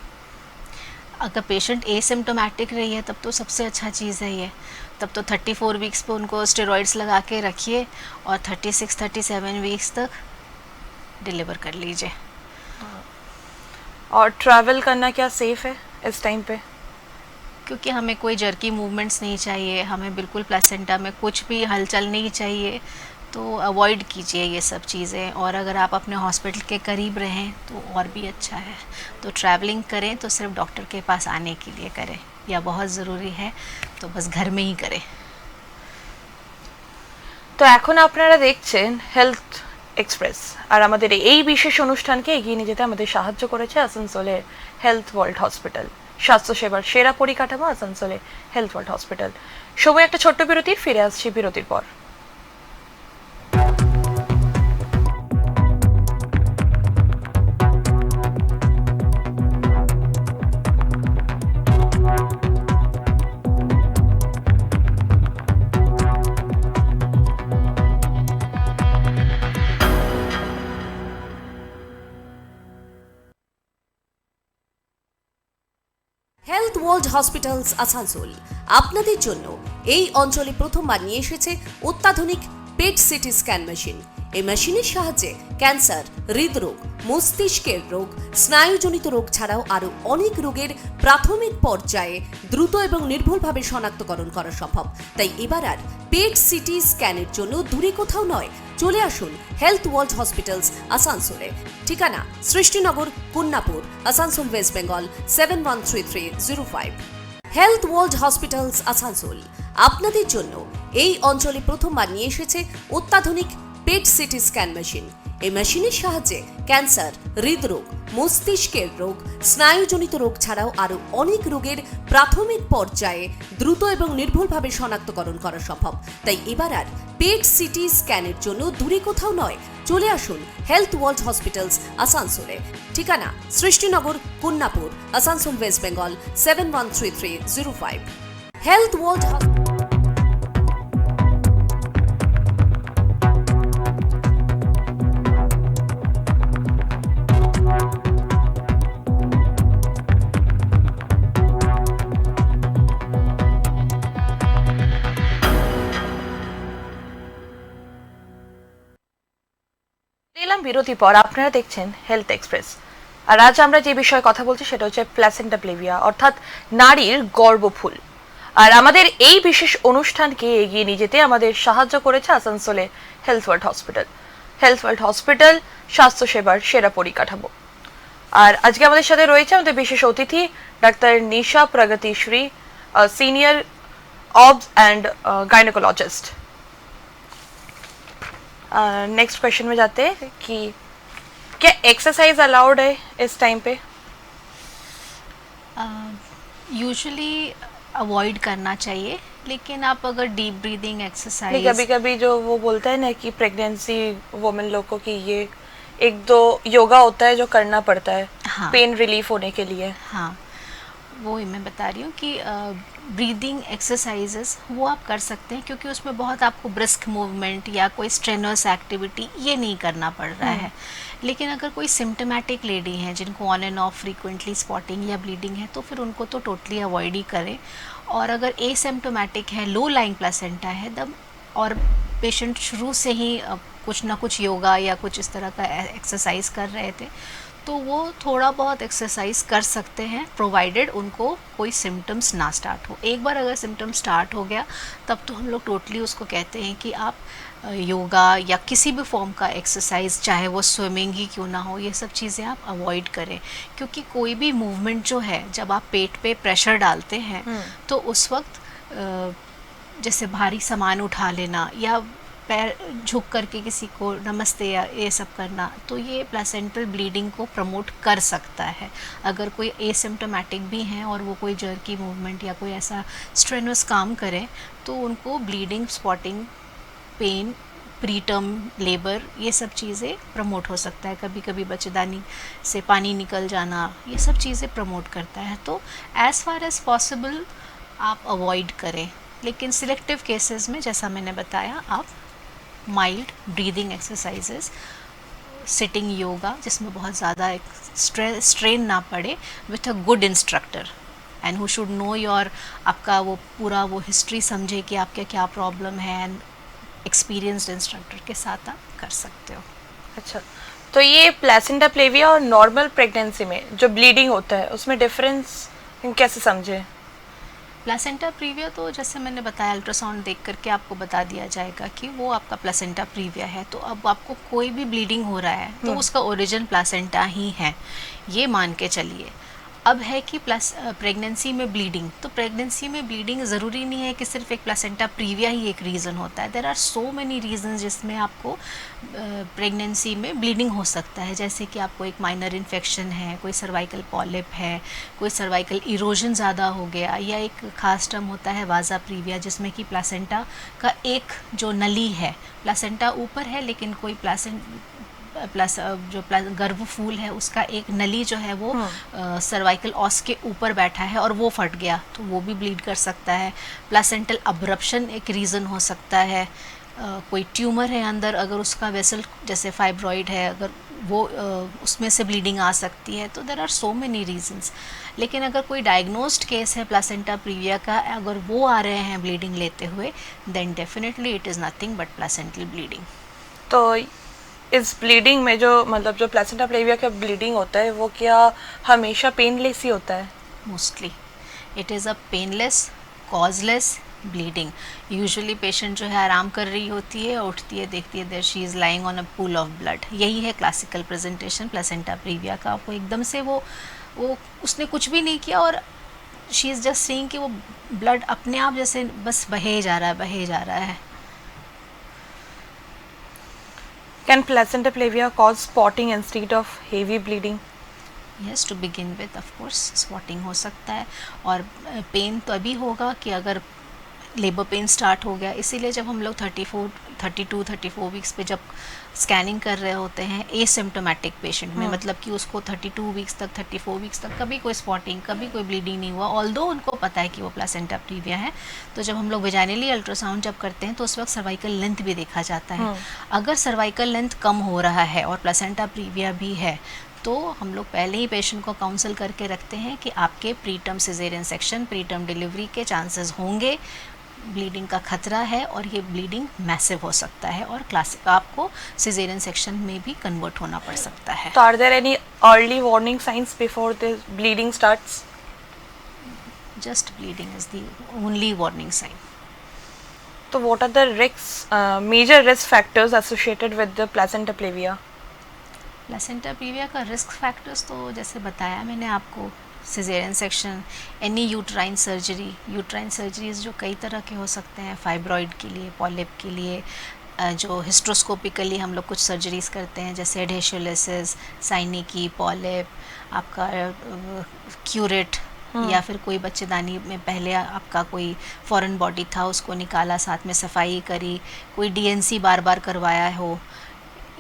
[SPEAKER 4] अगर पेशेंट एसिम्टोमेटिक रही है तब तो सबसे अच्छा चीज़ है ये। तब तो 34 वीक्स पे उनको स्टेरॉइड्स लगा के रखिए और 36-37 वीक्स तक डिलीवर कर लीजिए।
[SPEAKER 3] और ट्रैवल करना क्या सेफ है इस टाइम पे?
[SPEAKER 4] क्योंकि हमें कोई जर्की मूवमेंट्स नहीं चाहिए, हमें बिल्कुल प्लेसेंटा में कुछ भी हलचल नहीं चाहिए, तो अवॉइड कीजिए ये सब चीज़ें। और अगर आप अपने हॉस्पिटल के करीब रहें तो और भी अच्छा है। तो ट्रैवलिंग करें तो सिर्फ डॉक्टर के पास आने के लिए करें, या बहुत ज़रूरी है तो बस घर में ही करें।
[SPEAKER 3] তো এখন আপনারা দেখছেন হেলথ এক্সপ্রেস, আর আমাদের এই বিশেষ অনুষ্ঠানকে এগিয়ে নিয়ে যেতে আমাদের সাহায্য করেছে আসানসোলের হেলথ ওয়ার্ল্ড হসপিটাল। স্বাস্থ্যসেবার সেরা পরিকাঠামো আসানসোলে হেলথ ওয়ার্ল্ড হসপিটাল। সময় একটা ছোট্ট বিরতির, ফিরে আসছি বিরতির পর।
[SPEAKER 5] হেলথ ওয়ার্ল্ড হসপিটালস আসানসোল আপনাদের জন্য এই অঞ্চলে প্রথমবার নিয়ে এসেছে অত্যাধুনিক পেট সিটি স্ক্যান মেশিন। এই মেশিনের সাহায্যে ক্যান্সার, হৃদরোগ, মস্তিষ্কের রোগ, স্নায়ুজনিত রোগ ছাড়াও আরও অনেক রোগের প্রাথমিক পর্যায়ে দ্রুত এবং নির্ভুলভাবে শনাক্তকরণ করা সম্ভব। তাই এবার আর পেট সিটি স্ক্যানের জন্য দূরে কোথাও নয়, চলে আসুন হেলথ ওয়ার্ল্ড হসপিটালস আসানসোলে। ঠিকানা Srishtinagar, Kunnapur, Asansol, West Bengal 713305। Health world hospitals Asansol আপনাদের জন্য এই অঞ্চলে প্রথমবার নিয়ে এসেছে অত্যাধুনিক পেট সিটি স্ক্যান মেশিন। এই মেশিনের সাহায্যে ক্যান্সার, হৃদরোগ, মস্তিষ্কের রোগ, স্নায়ুজনিত রোগ ছাড়াও আরও অনেক রোগের প্রাথমিক পর্যায়ে দ্রুত এবং নির্ভুলভাবে শনাক্তকরণ করা সম্ভব। তাই এবার আর পেট সিটি স্ক্যানের জন্য দূরে কোথাও নয়, চলে আসুন হেলথ ওয়ার্ল্ড হসপিটালস আসানসোলে। ঠিকানা সৃষ্টিনগর, কুন্নাপুর, আসানসোল, ওয়েস্ট বেঙ্গল 713305। হেলথ ওয়ার্ল্ড
[SPEAKER 3] বিরতির পর আপনারা দেখছেন হেলথ এক্সপ্রেস। আর আজ আমরা যে বিষয়ে কথা বলছি সেটা হচ্ছে প্ল্যাসেন্টা প্রেভিয়া, অর্থাৎ নারীর গর্ভফুল। আর আমাদের এই বিশেষ অনুষ্ঠানকে এগিয়ে নিয়ে যেতে আমাদের সাহায্য করেছে আসানসোলে health world hospital. Health world hospital স্বাস্থ্যসেবার সেরা পরিকাঠামো। আর আজকে আমাদের সাথে রয়েছে আমাদের বিশেষ অতিথি doctor Nisha Pragatishree, senior obs and gynaecologist. Next question में जाते हैं कि क्या एक्सरसाइज अलाउड है इस टाइम पे?
[SPEAKER 4] यूजुअली अवॉइड करना चाहिए, लेकिन आप अगर डीप ब्रीदिंग एक्सरसाइज,
[SPEAKER 3] कभी कभी जो वो बोलता है ना कि प्रेगनेंसी वुमेन लोगों की ये एक दो योगा होता है जो करना पड़ता है,
[SPEAKER 4] हाँ,
[SPEAKER 3] पेन रिलीफ होने के लिए।
[SPEAKER 4] हाँ, वो ही मैं बता रही हूँ कि ब्रीदिंग एक्सरसाइजेस वो आप कर सकते हैं, क्योंकि उसमें बहुत आपको ब्रिस्क मूवमेंट या कोई स्ट्रेनस एक्टिविटी ये नहीं करना पड़ रहा है। लेकिन अगर कोई सिम्टोमेटिक लेडी हैं जिनको on end of frequently spotting या ब्लीडिंग है, तो फिर उनको तो टोटली अवॉइड ही करें। और अगर एसिम्टोमेटिक है, लो लाइंग प्लेसेंटा है तब, और पेशेंट शुरू से ही कुछ ना कुछ योगा या कुछ इस तरह का एक्सरसाइज कर रहे थे, तो वो थोड़ा बहुत एक्सरसाइज कर सकते हैं, प्रोवाइडेड उनको कोई सिम्टम्स ना स्टार्ट हो। एक बार अगर सिम्टम स्टार्ट हो गया तब तो हम लोग टोटली उसको कहते हैं कि आप योगा या किसी भी फॉर्म का एक्सरसाइज, चाहे वो स्विमिंग ही क्यों ना हो, ये सब चीज़ें आप अवॉइड करें। क्योंकि कोई भी मूवमेंट जो है, जब आप पेट पे प्रेशर डालते हैं तो उस वक्त जैसे भारी सामान उठा लेना या पैर झुक करके किसी को नमस्ते या ये सब करना, तो ये प्लेसेंटल ब्लीडिंग को प्रमोट कर सकता है। अगर कोई एसिम्टोमेटिक भी हैं और वो कोई जर्की मूवमेंट या कोई ऐसा स्ट्रेनस काम करें तो उनको bleeding, spotting, pain, preterm labour, ये सब चीज़ें प्रमोट हो सकता है। कभी कभी बच्चेदानी से पानी निकल जाना, ये सब चीज़ें प्रमोट करता है। तो एज़ फार एज़ पॉसिबल आप अवॉइड करें, लेकिन सिलेक्टिव केसेस में जैसा मैंने बताया आप mild breathing exercises, sitting yoga जिसमें बहुत ज़्यादा स्ट्रेन ना पड़े, with a good instructor and who should know your, आपका वो पूरा वो हिस्ट्री समझे कि आपके क्या प्रॉब्लम है, एंड एक्सपीरियंस्ड इंस्ट्रक्टर के साथ आप कर सकते हो।
[SPEAKER 3] अच्छा, तो ये प्लेसेंटा प्लेविया और नॉर्मल प्रेगनेंसी में जो ब्लीडिंग होता है उसमें डिफरेंस कैसे समझे?
[SPEAKER 4] प्लेसेंटा प्रीविया तो जैसे मैंने बताया, अल्ट्रासाउंड देख करके आपको बता दिया जाएगा कि वो आपका प्लेसेंटा प्रीविया है। तो अब आपको कोई भी ब्लीडिंग हो रहा है तो उसका ओरिजिन प्लेसेंटा ही है, ये मान के चलिए। अब है कि प्रेगनेंसी में ब्लीडिंग, तो प्रेगनेंसी में ब्लीडिंग ज़रूरी नहीं है कि सिर्फ एक प्लेसेंटा प्रीविया ही एक रीज़न होता है। There are so many reason जिसमें आपको प्रेगनेंसी में ब्लीडिंग हो सकता है। जैसे कि आपको एक माइनर इन्फेक्शन है, कोई सर्वाइकल पॉलिप है, कोई सर्वाइकल इरोजन ज़्यादा हो गया, या एक खास टर्म होता है वाजा प्रीविया जिसमें कि प्लेसेंटा का एक जो नली है, प्लेसेंटा ऊपर है लेकिन कोई जो गर्भफूल है उसका एक नली जो है वो सर्वाइकल ऑस के ऊपर बैठा है और वो फट गया, तो वो भी ब्लीड कर सकता है। प्लेसेंटल अब्रप्शन एक रीज़न हो सकता है। कोई ट्यूमर है अंदर, अगर उसका वेसल जैसे फाइब्रॉइड है, अगर वो उसमें से ब्लीडिंग आ सकती है। तो there are so many reasons. लेकिन अगर कोई डायग्नोस्ड केस है प्लेसेंटा प्रीविया का, अगर वो आ रहे हैं ब्लीडिंग लेते हुए, then definitely it is nothing but placental bleeding.
[SPEAKER 3] तो इस ब्लीडिंग में जो मतलब जो प्लेसेंटा प्लेविया का ब्लीडिंग होता है वो क्या हमेशा पेनलेस ही होता है?
[SPEAKER 4] Mostly it is a painless, causeless bleeding. Usually patient जो है आराम कर रही होती है, उठती है, देखती है there she is lying on a pool of blood. यही है क्लासिकल प्रेजेंटेशन प्लेसेंटा प्रीविया का। आपको एकदम से वो उसने कुछ भी नहीं किया और शी इज़ जस्ट सीइंग कि वो ब्लड अपने आप जैसे बस बहे जा रहा है।
[SPEAKER 3] Can placenta previa cause spotting instead of heavy bleeding?
[SPEAKER 4] Yes, to begin with, of course, spotting हो सकता है। और पेन तो अभी होगा कि अगर लेबर पेन स्टार्ट हो गया। इसीलिए जब हम लोग 34 वीक्स पे जब स्कैनिंग कर रहे होते हैं एसिम्प्टोमेटिक पेशेंट में, मतलब कि उसको 32 वीक्स तक, 34 वीक्स तक कभी कोई स्पॉटिंग, कभी कोई ब्लीडिंग नहीं हुआ, ऑल्दो उनको पता है कि वो प्लेसेंटा प्रीविया है। तो जब हम लोग वेजाइनली अल्ट्रासाउंड जब करते हैं तो उस वक्त सर्वाइकल लेंथ भी देखा जाता है। अगर सर्वाइकल लेंथ कम हो रहा है और प्लेसेंटा प्रीविया भी है तो हम लोग पहले ही पेशेंट को काउंसल करके रखते हैं कि आपके preterm caesarean section, preterm delivery के चांसेस होंगे, ब्लीडिंग का खतरा है और ये ब्लीडिंग मैसिव हो सकता है और क्लासिक आपको सिजेरियन सेक्शन में भी कन्वर्ट होना पड़ सकता है।
[SPEAKER 3] तो are there any early warning signs before the bleeding starts?
[SPEAKER 4] Just bleeding is the only warning sign.
[SPEAKER 3] तो what are the major risk factors associated with the placenta previa?
[SPEAKER 4] Placenta previa का रिस्क फैक्टर्स तो जैसे बताया मैंने आपको, caesarean section, any uterine surgeries जो कई तरह के हो सकते हैं, फाइब्रॉइड के लिए, पॉलिप के लिए, जो हिस्ट्रोस्कोपिकली हम लोग कुछ सर्जरीज करते हैं जैसे एडहेशोलिसिस, साइनिकी, पॉलिप, आपका क्यूरेट, या फिर कोई बच्चेदानी में पहले आपका कोई फॉरेन बॉडी था उसको निकाला, साथ में सफाई करी, कोई डीएनसी बार बार करवाया हो,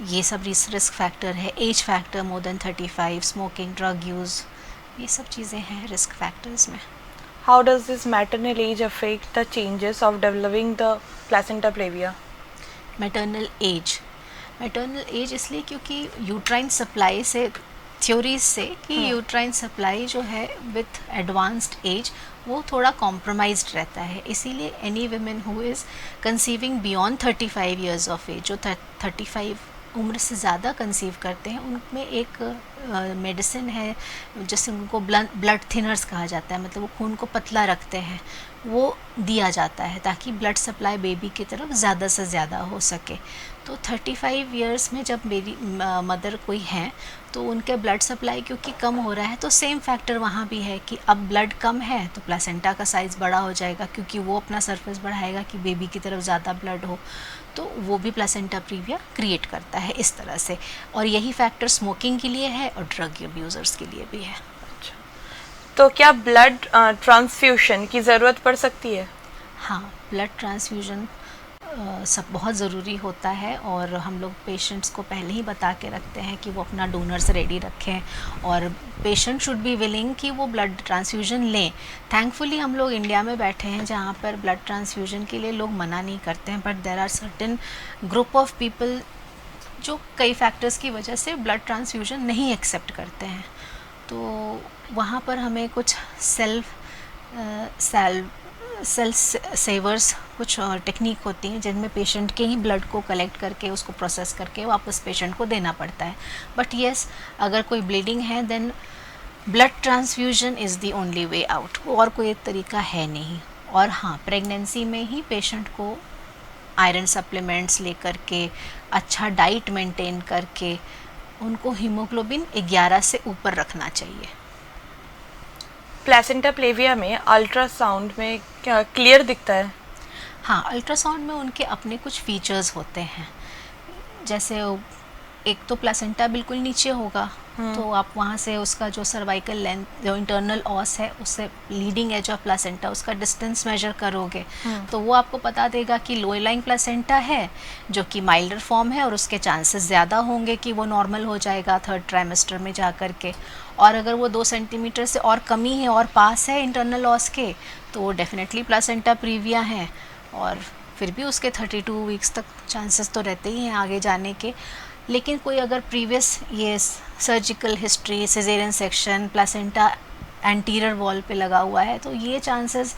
[SPEAKER 4] ये सब रिस्क फैक्टर है। Age factor more than 35, smoking, drug use, ये सब चीज़ें हैं रिस्क फैक्टर्स में।
[SPEAKER 3] How does this maternal age affect the changes of developing the placenta previa?
[SPEAKER 4] Maternal age इसलिए क्योंकि यूट्राइन सप्लाई से, थ्योरीज से कि यूट्राइन सप्लाई जो है विथ एडवांस्ड एज वो थोड़ा कॉम्प्रोमाइज्ड रहता है। इसीलिए any women who is conceiving beyond 35 years of age, जो 35 उम्र से ज़्यादा कंसीव करते हैं, उनमें एक मेडिसिन है जिसे उनको ब्लड थिनर्स कहा जाता है, मतलब वो खून को पतला रखते हैं, वो दिया जाता है ताकि ब्लड सप्लाई बेबी की तरफ ज़्यादा से ज़्यादा हो सके। तो 35 इयर्स में जब मेरी मदर कोई है तो उनके ब्लड सप्लाई क्योंकि कम हो रहा है, तो सेम फैक्टर वहाँ भी है कि अब ब्लड कम है तो प्लासेंटा का साइज़ बड़ा हो जाएगा, क्योंकि वो अपना सरफेस बढ़ाएगा कि बेबी की तरफ ज़्यादा ब्लड हो, तो वो भी प्लासेंटा प्रीविया क्रिएट करता है इस तरह से। और यही फैक्टर स्मोकिंग के लिए है और ड्रग अब्यूज़र्स के लिए भी है।
[SPEAKER 3] तो क्या ब्लड ट्रांसफ्यूशन की ज़रूरत पड़ सकती है?
[SPEAKER 4] हाँ, ब्लड ट्रांसफ्यूजन सब बहुत ज़रूरी होता है और हम लोग पेशेंट्स को पहले ही बता के रखते हैं कि वो अपना डोनर्स रेडी रखें और पेशेंट शुड बी विलिंग कि वो ब्लड ट्रांसफ्यूजन लें। थैंकफुली हम लोग इंडिया में बैठे हैं जहाँ पर ब्लड ट्रांसफ्यूजन के लिए लोग मना नहीं करते हैं, but there are certain group of people जो कई फैक्टर्स की वजह से ब्लड ट्रांसफ्यूजन नहीं एक्सेप्ट करते हैं। तो वहाँ पर हमें कुछ सेल्फ सेवर्स कुछ टेक्निक होती हैं जिनमें पेशेंट के ही ब्लड को कलेक्ट करके उसको प्रोसेस करके वापस पेशेंट को देना पड़ता है। बट येस, अगर कोई ब्लीडिंग है then blood transfusion is the only way out, और कोई तरीका है नहीं। और हाँ, प्रेगनेंसी में ही पेशेंट को आयरन सप्लीमेंट्स लेकर के, अच्छा डाइट मेंटेन करके उनको हीमोग्लोबिन 11 से ऊपर रखना चाहिए।
[SPEAKER 3] प्लेसेंटा प्लेविया में अल्ट्रासाउंड में क्या क्लियर दिखता है?
[SPEAKER 4] हाँ, अल्ट्रासाउंड में उनके अपने कुछ फीचर्स होते हैं। जैसे एक तो प्लेसेंटा बिल्कुल नीचे होगा, तो आप वहाँ से उसका जो सर्वाइकल लेंथ, जो इंटरनल ऑस है, उससे लीडिंग एज ऑफ प्लेसेंटा, उसका डिस्टेंस मेजर करोगे तो वो आपको बता देगा कि लोअर लाइंग प्लेसेंटा है जो कि माइल्डर फॉर्म है और उसके चांसेस ज़्यादा होंगे कि वो नॉर्मल हो जाएगा 3rd ट्राइमेस्टर में जा कर के। और अगर वो 2 सेंटीमीटर से और कमी है और पास है इंटरनल ऑस के, तो वो डेफिनेटली प्लेसेंटा प्रीविया है। और फिर भी उसके 32 वीक्स तक चांसेस तो रहते ही हैं आगे जाने के। लेकिन कोई अगर प्रीवियस ये surgical history, caesarean section, placenta anterior wall पे लगा हुआ है, तो ये चांसेस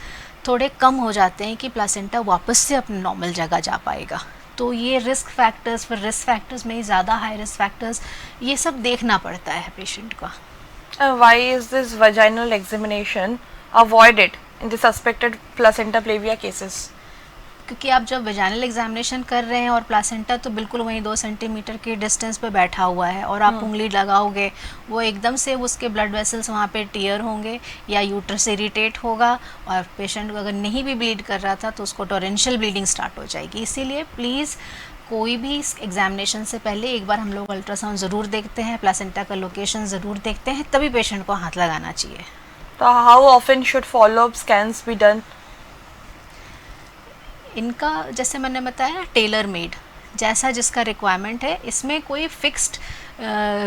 [SPEAKER 4] थोड़े कम हो जाते हैं कि प्लासेंटा वापस से अपने नॉर्मल जगह जा पाएगा। तो ये रिस्क फैक्टर्स, फिर रिस्क फैक्टर्स में ही ज़्यादा हाई रिस्क फैक्टर्स, ये सब देखना पड़ता है पेशेंट का।
[SPEAKER 3] Why is this vaginal examination avoided in the suspected placenta previa cases?
[SPEAKER 4] क्योंकि आप जब वेजाइनल एग्जामिनेशन कर रहे हैं और प्लासेंटा तो बिल्कुल वहीं 2 सेंटीमीटर के डिस्टेंस पे बैठा हुआ है और आप उंगली लगाओगे, वो एकदम से उसके ब्लड वेसल्स वहाँ पे टीयर होंगे या यूट्रस इरिटेट होगा, और पेशेंट अगर नहीं भी ब्लीड कर रहा था तो उसको टोरेंशियल ब्लीडिंग स्टार्ट हो जाएगी। इसीलिए प्लीज़ कोई भी इस एग्जामिनेशन से पहले एक बार हम लोग अल्ट्रासाउंड ज़रूर देखते हैं, प्लासेंटा का लोकेशन ज़रूर देखते हैं, तभी पेशेंट को हाथ लगाना चाहिए।
[SPEAKER 3] तो how often should follow up scans be done?
[SPEAKER 4] इनका जैसे मैंने बताया टेलर मेड, जैसा जिसका रिक्वायरमेंट है, इसमें कोई फिक्स्ड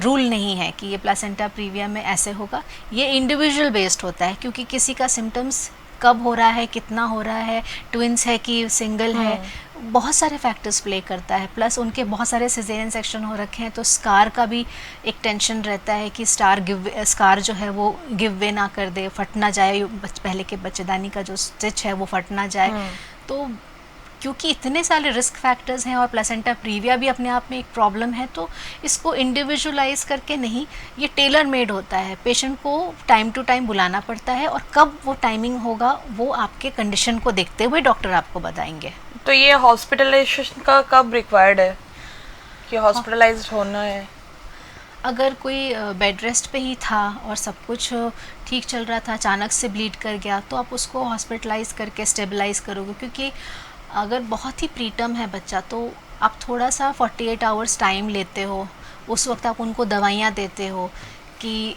[SPEAKER 4] रूल नहीं है कि ये प्लासेंटा प्रीविया में ऐसे होगा। ये इंडिविजुअल बेस्ड होता है, क्योंकि किसी का सिम्टम्स कब हो रहा है, कितना हो रहा है, ट्विंस है कि सिंगल है, बहुत सारे फैक्टर्स प्ले करता है। प्लस उनके बहुत सारे सिजेरियन सेक्शन हो रखे हैं, तो स्कार का भी एक टेंशन रहता है कि स्कार जो है वो गिव वे ना कर दे, फट ना जाए, पहले के बच्चेदानी का जो स्टिच है वो फट ना जाए। तो क्योंकि इतने सारे रिस्क फैक्टर्स हैं और प्लेसेंटा प्रीविया भी अपने आप में एक प्रॉब्लम है, तो इसको इंडिविजुअलाइज करके नहीं, ये टेलर मेड होता है। पेशेंट को टाइम टू टाइम बुलाना पड़ता है और कब वो टाइमिंग होगा वो आपके कंडीशन को देखते हुए डॉक्टर आपको बताएंगे।
[SPEAKER 3] तो ये हॉस्पिटलाइजेशन का कब रिक्वायर्ड है कि हॉस्पिटलाइज्ड होना है?
[SPEAKER 4] अगर कोई बेड रेस्ट पे ही था और सब कुछ ठीक चल रहा था, अचानक से ब्लीड कर गया, तो आप उसको हॉस्पिटलाइज करके स्टेबलाइज करोगे। क्योंकि अगर बहुत ही प्रीटर्म है बच्चा तो आप थोड़ा सा 48 आवर्स टाइम लेते हो, उस वक्त आप उनको दवाइयाँ देते हो कि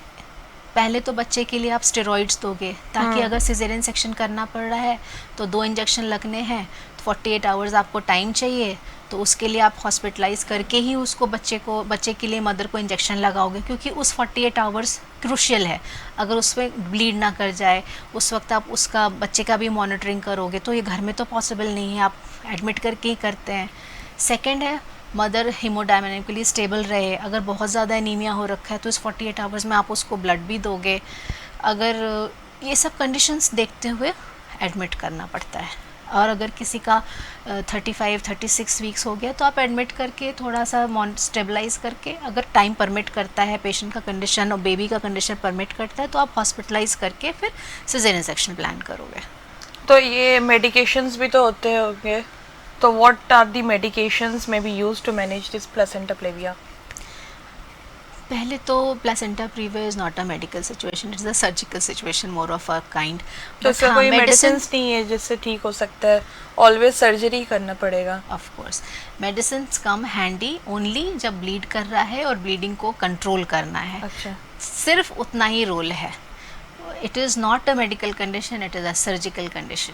[SPEAKER 4] पहले तो बच्चे के लिए आप स्टेरॉइड्स दोगे ताकि अगर सिजेरियन सेक्शन करना पड़ रहा है तो 2 इंजेक्शन लगने हैं, तो 48 आवर्स आपको टाइम चाहिए, तो उसके लिए आप हॉस्पिटलाइज करके ही उसको बच्चे के लिए मदर को इंजेक्शन लगाओगे। क्योंकि उस 48 आवर्स क्रूशियल है, अगर उसमें ब्लीड ना कर जाए उस वक्त आप उसका बच्चे का भी मॉनिटरिंग करोगे, तो ये घर में तो पॉसिबल नहीं है, आप एडमिट करके ही करते हैं। सेकेंड है, मदर हीमोडायनामिकली स्टेबल रहे। अगर बहुत ज़्यादा एनीमिया हो रखा है तो इस 48 आवर्स में आप उसको ब्लड भी दोगे। अगर ये सब कंडीशंस देखते हुए एडमिट करना पड़ता है। और अगर किसी का 35-36 वीक्स हो गया तो आप एडमिट करके थोड़ा सा स्टेबलाइज करके, अगर टाइम परमिट करता है, पेशेंट का कंडीशन और बेबी का कंडीशन परमिट करता है, तो आप हॉस्पिटलाइज करके फिर सिजेरियन सेक्शन प्लान करोगे।
[SPEAKER 3] तो ये मेडिकेशंस भी तो होते होंगे, तो what are the medications may be used to manage this placenta previa?
[SPEAKER 4] पहले तो placenta previa is not a medical situation, it's a surgical situation more of a kind.
[SPEAKER 3] तो इसका कोई मेडिसिन नहीं है जिससे ठीक हो सकता है, ऑलवेज सर्जरी करना पड़ेगा?
[SPEAKER 4] Of course medicine come handy only जब ब्लीड कर रहा है और ब्लीडिंग को कंट्रोल करना है।
[SPEAKER 3] अच्छा,
[SPEAKER 4] सिर्फ उतना ही रोल है। It is not a medical condition, it is a surgical condition.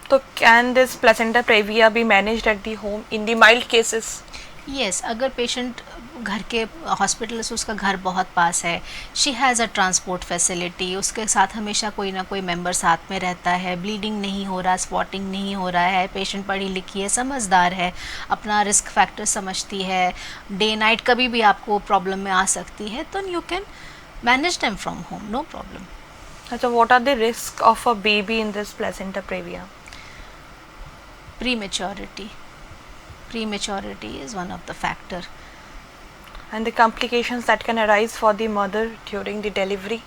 [SPEAKER 3] तो can this placenta previa be managed at the home in the mild cases?
[SPEAKER 4] Yes, अगर पेशेंट घर के हॉस्पिटल से उसका घर बहुत पास है, she has a transport facility, उसके साथ हमेशा कोई ना कोई मेंबर साथ में रहता है, ब्लीडिंग नहीं हो रहा, स्पॉटिंग नहीं हो रहा है, पेशेंट पढ़ी लिखी है, समझदार है, अपना रिस्क फैक्टर समझती है, डे नाइट कभी भी आपको प्रॉब्लम में आ सकती है, तो you can manage them from home, no problem.
[SPEAKER 3] अच्छा, what are the risk of a baby in this placenta previa?
[SPEAKER 4] Prematurity is one of the factor.
[SPEAKER 3] And the complications that can arise for the mother during the delivery?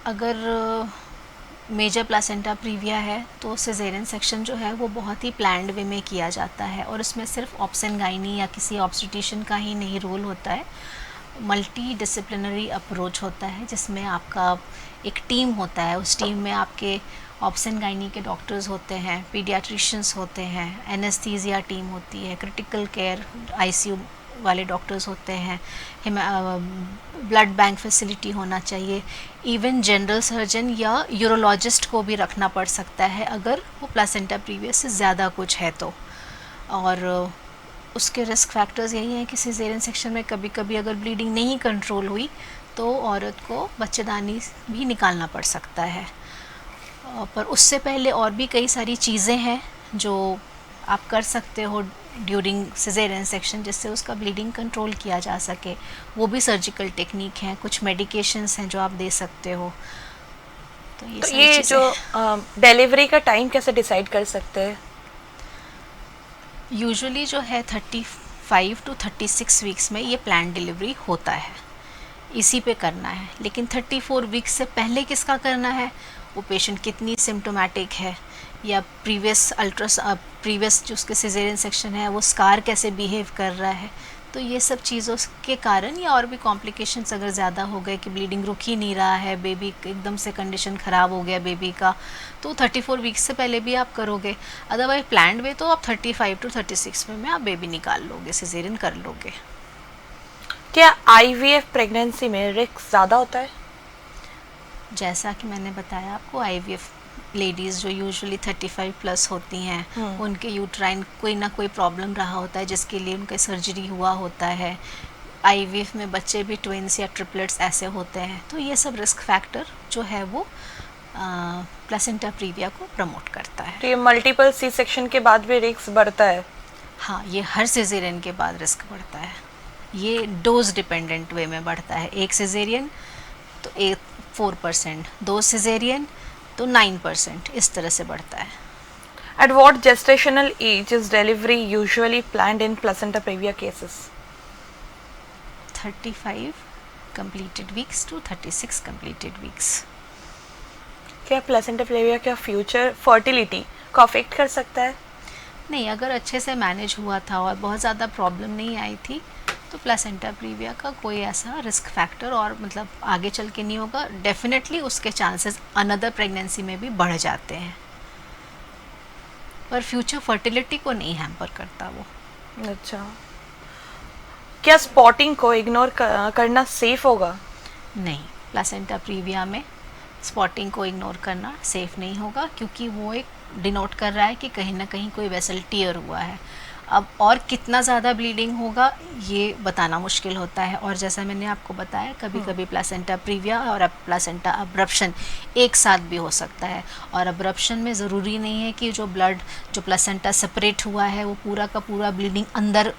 [SPEAKER 4] अगर मेजर प्लासेंटा प्रीविया है तो सिजेरियन सेक्शन जो है वो बहुत ही प्लान्ड वे में किया जाता है, और उसमें सिर्फ ऑब्स्टेन गाइनी या किसी ऑब्स्टेट्रिशियन का ही नहीं रोल होता है, मल्टी डिसिप्लिनरी अप्रोच होता है जिसमें आपका एक टीम होता है। उस टीम में आपके ऑब्स्टेन गाइनी के डॉक्टर्स होते हैं, पीडियाट्रिशियंस होते हैं, एनेस्थीसिया टीम होती है, क्रिटिकल केयर आईसीयू वाले डॉक्टर्स होते हैं, ब्लड बैंक फैसिलिटी होना चाहिए, इवन जनरल सर्जन या यूरोलॉजिस्ट को भी रखना पड़ सकता है अगर वो प्लेसेंटा प्रीविया से ज़्यादा कुछ है तो। और उसके रिस्क फैक्टर्स यही हैं कि सिजेरियन सेक्शन में कभी कभी अगर ब्लीडिंग नहीं कंट्रोल हुई तो औरत को बच्चेदानी भी निकालना पड़ सकता है। पर उससे पहले और भी कई सारी चीज़ें हैं जो आप कर सकते हो ड्यूरिंग सिजेरियन सेक्शन जिससे उसका ब्लीडिंग कंट्रोल किया जा सके। वो भी सर्जिकल टेक्निक हैं, कुछ मेडिकेशंस हैं जो आप दे सकते हो। तो
[SPEAKER 3] ये जो डिलीवरी का टाइम कैसे डिसाइड कर सकते हैं?
[SPEAKER 4] यूजुअली जो है 35 to 36 वीक्स में ये प्लान डिलीवरी होता है, इसी पे करना है। लेकिन 34 वीक्स से पहले किसका करना है, वो पेशेंट कितनी सिम्टोमेटिक है या प्रीवियस जो उसके सिजेरियन सेक्शन है वो स्कार कैसे बिहेव कर रहा है, तो ये सब चीज़ों के कारण या और भी कॉम्प्लिकेशंस अगर ज़्यादा हो गए कि ब्लीडिंग रुक ही नहीं रहा है, बेबी एकदम से कंडीशन ख़राब हो गया बेबी का, तो 34 वीक्स से पहले भी आप करोगे। अदरवाइज प्लान्ड वे तो आप 35 to 36 में आप बेबी निकाल लोगे, सिजेरियन कर लोगे।
[SPEAKER 3] क्या IVF प्रेगनेंसी में रिस्क ज़्यादा होता है?
[SPEAKER 4] जैसा कि मैंने बताया आपको, IVF लेडीज़ जो यूजुअली 35 प्लस होती हैं उनके यूट्राइन कोई ना कोई प्रॉब्लम रहा होता है जिसके लिए उनका सर्जरी हुआ होता है। IVF में बच्चे भी ट्विंस या ट्रिपलेट्स ऐसे होते हैं, तो ये सब रिस्क फैक्टर जो है वो प्लेसेंटा प्रीविया को प्रमोट करता है।
[SPEAKER 3] तो ये मल्टीपल सी सेक्शन के बाद भी रिस्क बढ़ता है?
[SPEAKER 4] हाँ, ये हर सिजेरियन के बाद रिस्क बढ़ता है। ये डोज डिपेंडेंट वे में बढ़ता है। एक सिजेरियन तो 4%, 2 सिजेरियन तो 9%, इस तरह से बढ़ता है।
[SPEAKER 3] At what gestational age is delivery usually planned in placenta previa cases?
[SPEAKER 4] 35 completed weeks to 36 completed weeks.
[SPEAKER 3] क्या प्लेसेंटा प्रेविया का फ्यूचर फर्टिलिटी को अफेक्ट कर सकता है?
[SPEAKER 4] नहीं, अगर अच्छे से मैनेज हुआ था और बहुत ज़्यादा प्रॉब्लम नहीं आई थी तो प्लेसेंटा प्रीविया का कोई ऐसा रिस्क फैक्टर और मतलब आगे चल के नहीं होगा। डेफिनेटली उसके चांसेस अनदर प्रेगनेंसी में भी बढ़ जाते हैं, पर फ्यूचर फर्टिलिटी को नहीं हैम्पर करता वो।
[SPEAKER 3] अच्छा, क्या स्पॉटिंग को इग्नोर करना सेफ होगा?
[SPEAKER 4] नहीं, प्लेसेंटा प्रीविया में स्पॉटिंग को इग्नोर करना सेफ नहीं होगा, क्योंकि वो एक डिनोट कर रहा है कि कहीं ना कहीं कोई वेसल टियर हुआ है। अब और कितना ज़्यादा ब्लीडिंग होगा ये बताना मुश्किल होता है, और जैसा मैंने आपको बताया कभी कभी प्लेसेंटा प्रीविया और प्लेसेंटा अब्रप्शन एक साथ भी हो सकता है। और अब्रप्शन में ज़रूरी नहीं है कि जो ब्लड जो प्लेसेंटा सेपरेट हुआ है वो पूरा का पूरा ब्लीडिंग अंदर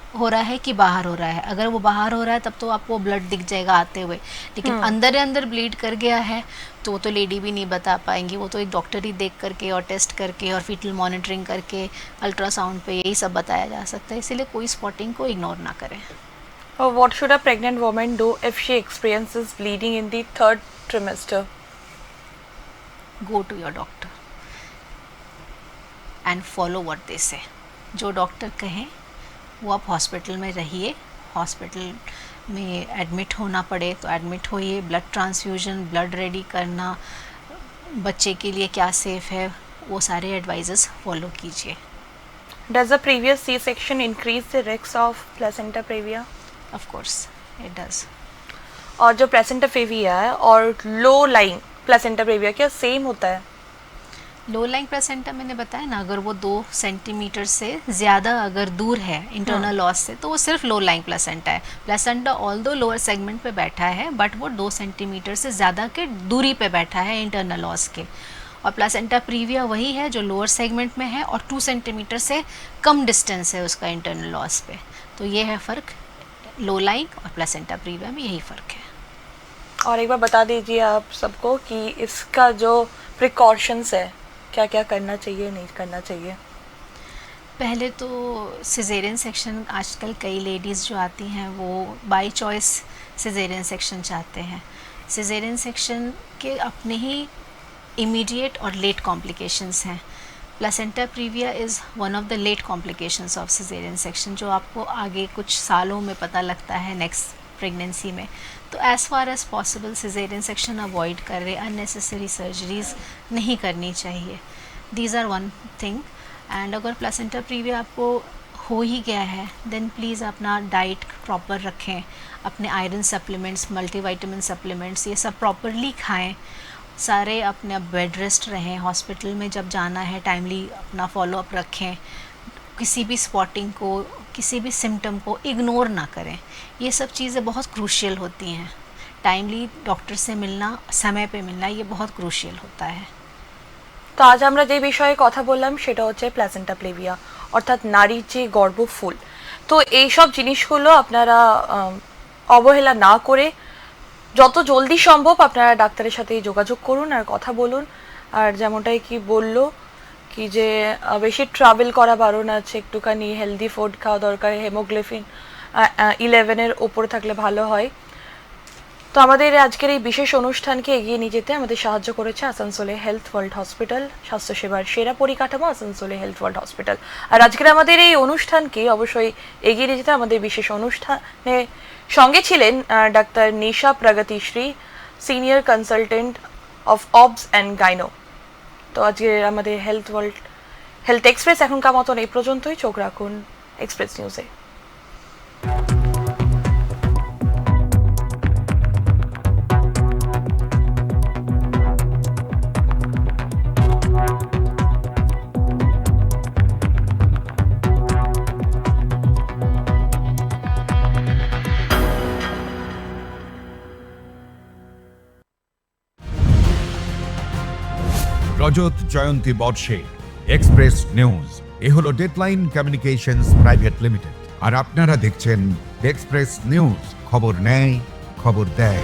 [SPEAKER 4] हो रहा है कि बाहर हो रहा है। अगर वो बाहर हो रहा है तब तो आपको ब्लड दिख जाएगा आते हुए, लेकिन अंदर ब्लीड कर गया है तो वो तो लेडी भी नहीं बता पाएंगी, वो तो एक डॉक्टर ही देख करके और टेस्ट करके और फीटल मॉनिटरिंग करके अल्ट्रासाउंड पे यही सब बताया जा सकता है। इसीलिए कोई स्पॉटिंग को इग्नोर ना करें।
[SPEAKER 3] और what should a pregnant woman do if she experiences bleeding in the 3rd trimester?
[SPEAKER 4] go to your doctor and follow what they say. जो डॉक्टर कहें वो आप हॉस्पिटल में रहिए, हॉस्पिटल में एडमिट होना पड़े तो एडमिट होइए, ब्लड ट्रांसफ्यूजन, ब्लड रेडी करना, बच्चे के लिए क्या सेफ़ है, वो सारे एडवाइजेस फॉलो कीजिए.
[SPEAKER 3] Does the previous C-section increase the risks of placenta previa?
[SPEAKER 4] Of course it does.
[SPEAKER 3] और जो placenta previa है और लो लाइंग placenta previa क्या सेम होता है?
[SPEAKER 4] लो लाइंग प्लेसेंटा मैंने बताया ना, अगर वो 2 सेंटीमीटर से ज़्यादा अगर दूर है इंटरनल लॉस से तो वो सिर्फ लो लाइंग प्लेसेंटा है. प्लेसेंटा ऑल्दो लोअर सेगमेंट पे बैठा है बट वो 2 सेंटीमीटर से ज़्यादा के दूरी पे बैठा है इंटरनल लॉस के. और प्लेसेंटा प्रीविया वही है जो लोअर सेगमेंट में है और 2 सेंटीमीटर से कम डिस्टेंस है उसका इंटरनल लॉस पे. तो ये है फ़र्क लो लाइंग और प्लेसेंटा प्रीविया में, यही फ़र्क है.
[SPEAKER 3] और एक बार बता दीजिए आप सबको कि इसका जो प्रिकॉशंस है क्या क्या करना चाहिए नहीं करना चाहिए.
[SPEAKER 4] पहले तो सिजेरियन सेक्शन, आजकल कई लेडीज़ जो आती हैं वो बाय चॉइस सिजेरियन सेक्शन चाहते हैं. सिजेरियन सेक्शन के अपने ही इमीडिएट और लेट कॉम्प्लिकेशंस हैं. Placenta previa is one of the late complications of caesarean section जो आपको आगे कुछ सालों में पता लगता है नेक्स्ट प्रेगनेंसी में. तो as far as possible caesarean section avoid कर रहे, अननेसेसरी सर्जरीज नहीं करनी चाहिए. These are one thing. And अगर प्लेसेंटा प्रीविया आपको हो ही गया है देन प्लीज़ अपना डाइट प्रॉपर रखें, अपने आयरन सप्लीमेंट्स, मल्टीविटामिन सप्लीमेंट्स ये सब प्रॉपरली खाएं, सारे अपने बेड रेस्ट रहें, हॉस्पिटल में जब जाना है टाइमली अपना फॉलोअप रखें, किसी भी स्पॉटिंग को, किसी भी सिम्टम को इग्नोर ना करें. ये सब चीज़ें बहुत क्रूशियल होती हैं. टाइमली डॉक्टर से मिलना, समय पे मिलना, ये बहुत क्रूशियल होता है.
[SPEAKER 3] তো আজ আমরা যে বিষয়ে কথা বললাম সেটা হচ্ছে প্ল্যাসেন্টা প্লেভিয়া অর্থাৎ নারীর যে গর্ভফুল. তো এই সব জিনিসগুলো আপনারা অবহেলা না করে যত জলদি সম্ভব আপনারা ডাক্তারের সাথে যোগাযোগ করুন আর কথা বলুন. আর যেমনটাই কি বললো কি যে বেশি ট্রাভেল করা বারণ আছে, একটুখানি হেলদি ফুড খাওয়া দরকার, হেমোগ্লোবিন 11-এর ওপরে থাকলে ভালো হয়. তো আমাদের আজকের এই বিশেষ অনুষ্ঠানকে এগিয়ে নিয়ে যেতে আমাদের সাহায্য করেছে আসানসোলে হেলথ ওয়ার্ল্ড হসপিটাল, স্বাস্থ্যসেবার সেরা পরিকাঠামো আসানসোলে হেলথ ওয়ার্ল্ড হসপিটাল. আর আজকের আমাদের এই অনুষ্ঠানকে অবশ্যই এগিয়ে নিয়ে যেতে আমাদের বিশেষ অনুষ্ঠানে সঙ্গে ছিলেন doctor Nisha Pragatishree, senior consultant of obs and gyno. তো আজকে আমাদের হেলথ এক্সপ্রেস এখনকার মতন এই পর্যন্তই. চোখ রাখুন এক্সপ্রেস নিউজে.
[SPEAKER 1] রজত জয়ন্তী বর্ষে এক্সপ্রেস নিউজ এ হলো ডেডলাইন কমিউনিকেশনস প্রাইভেট লিমিটেড আর আপনারা দেখছেন এক্সপ্রেস নিউজ, খবর নেয় খবর দেয়.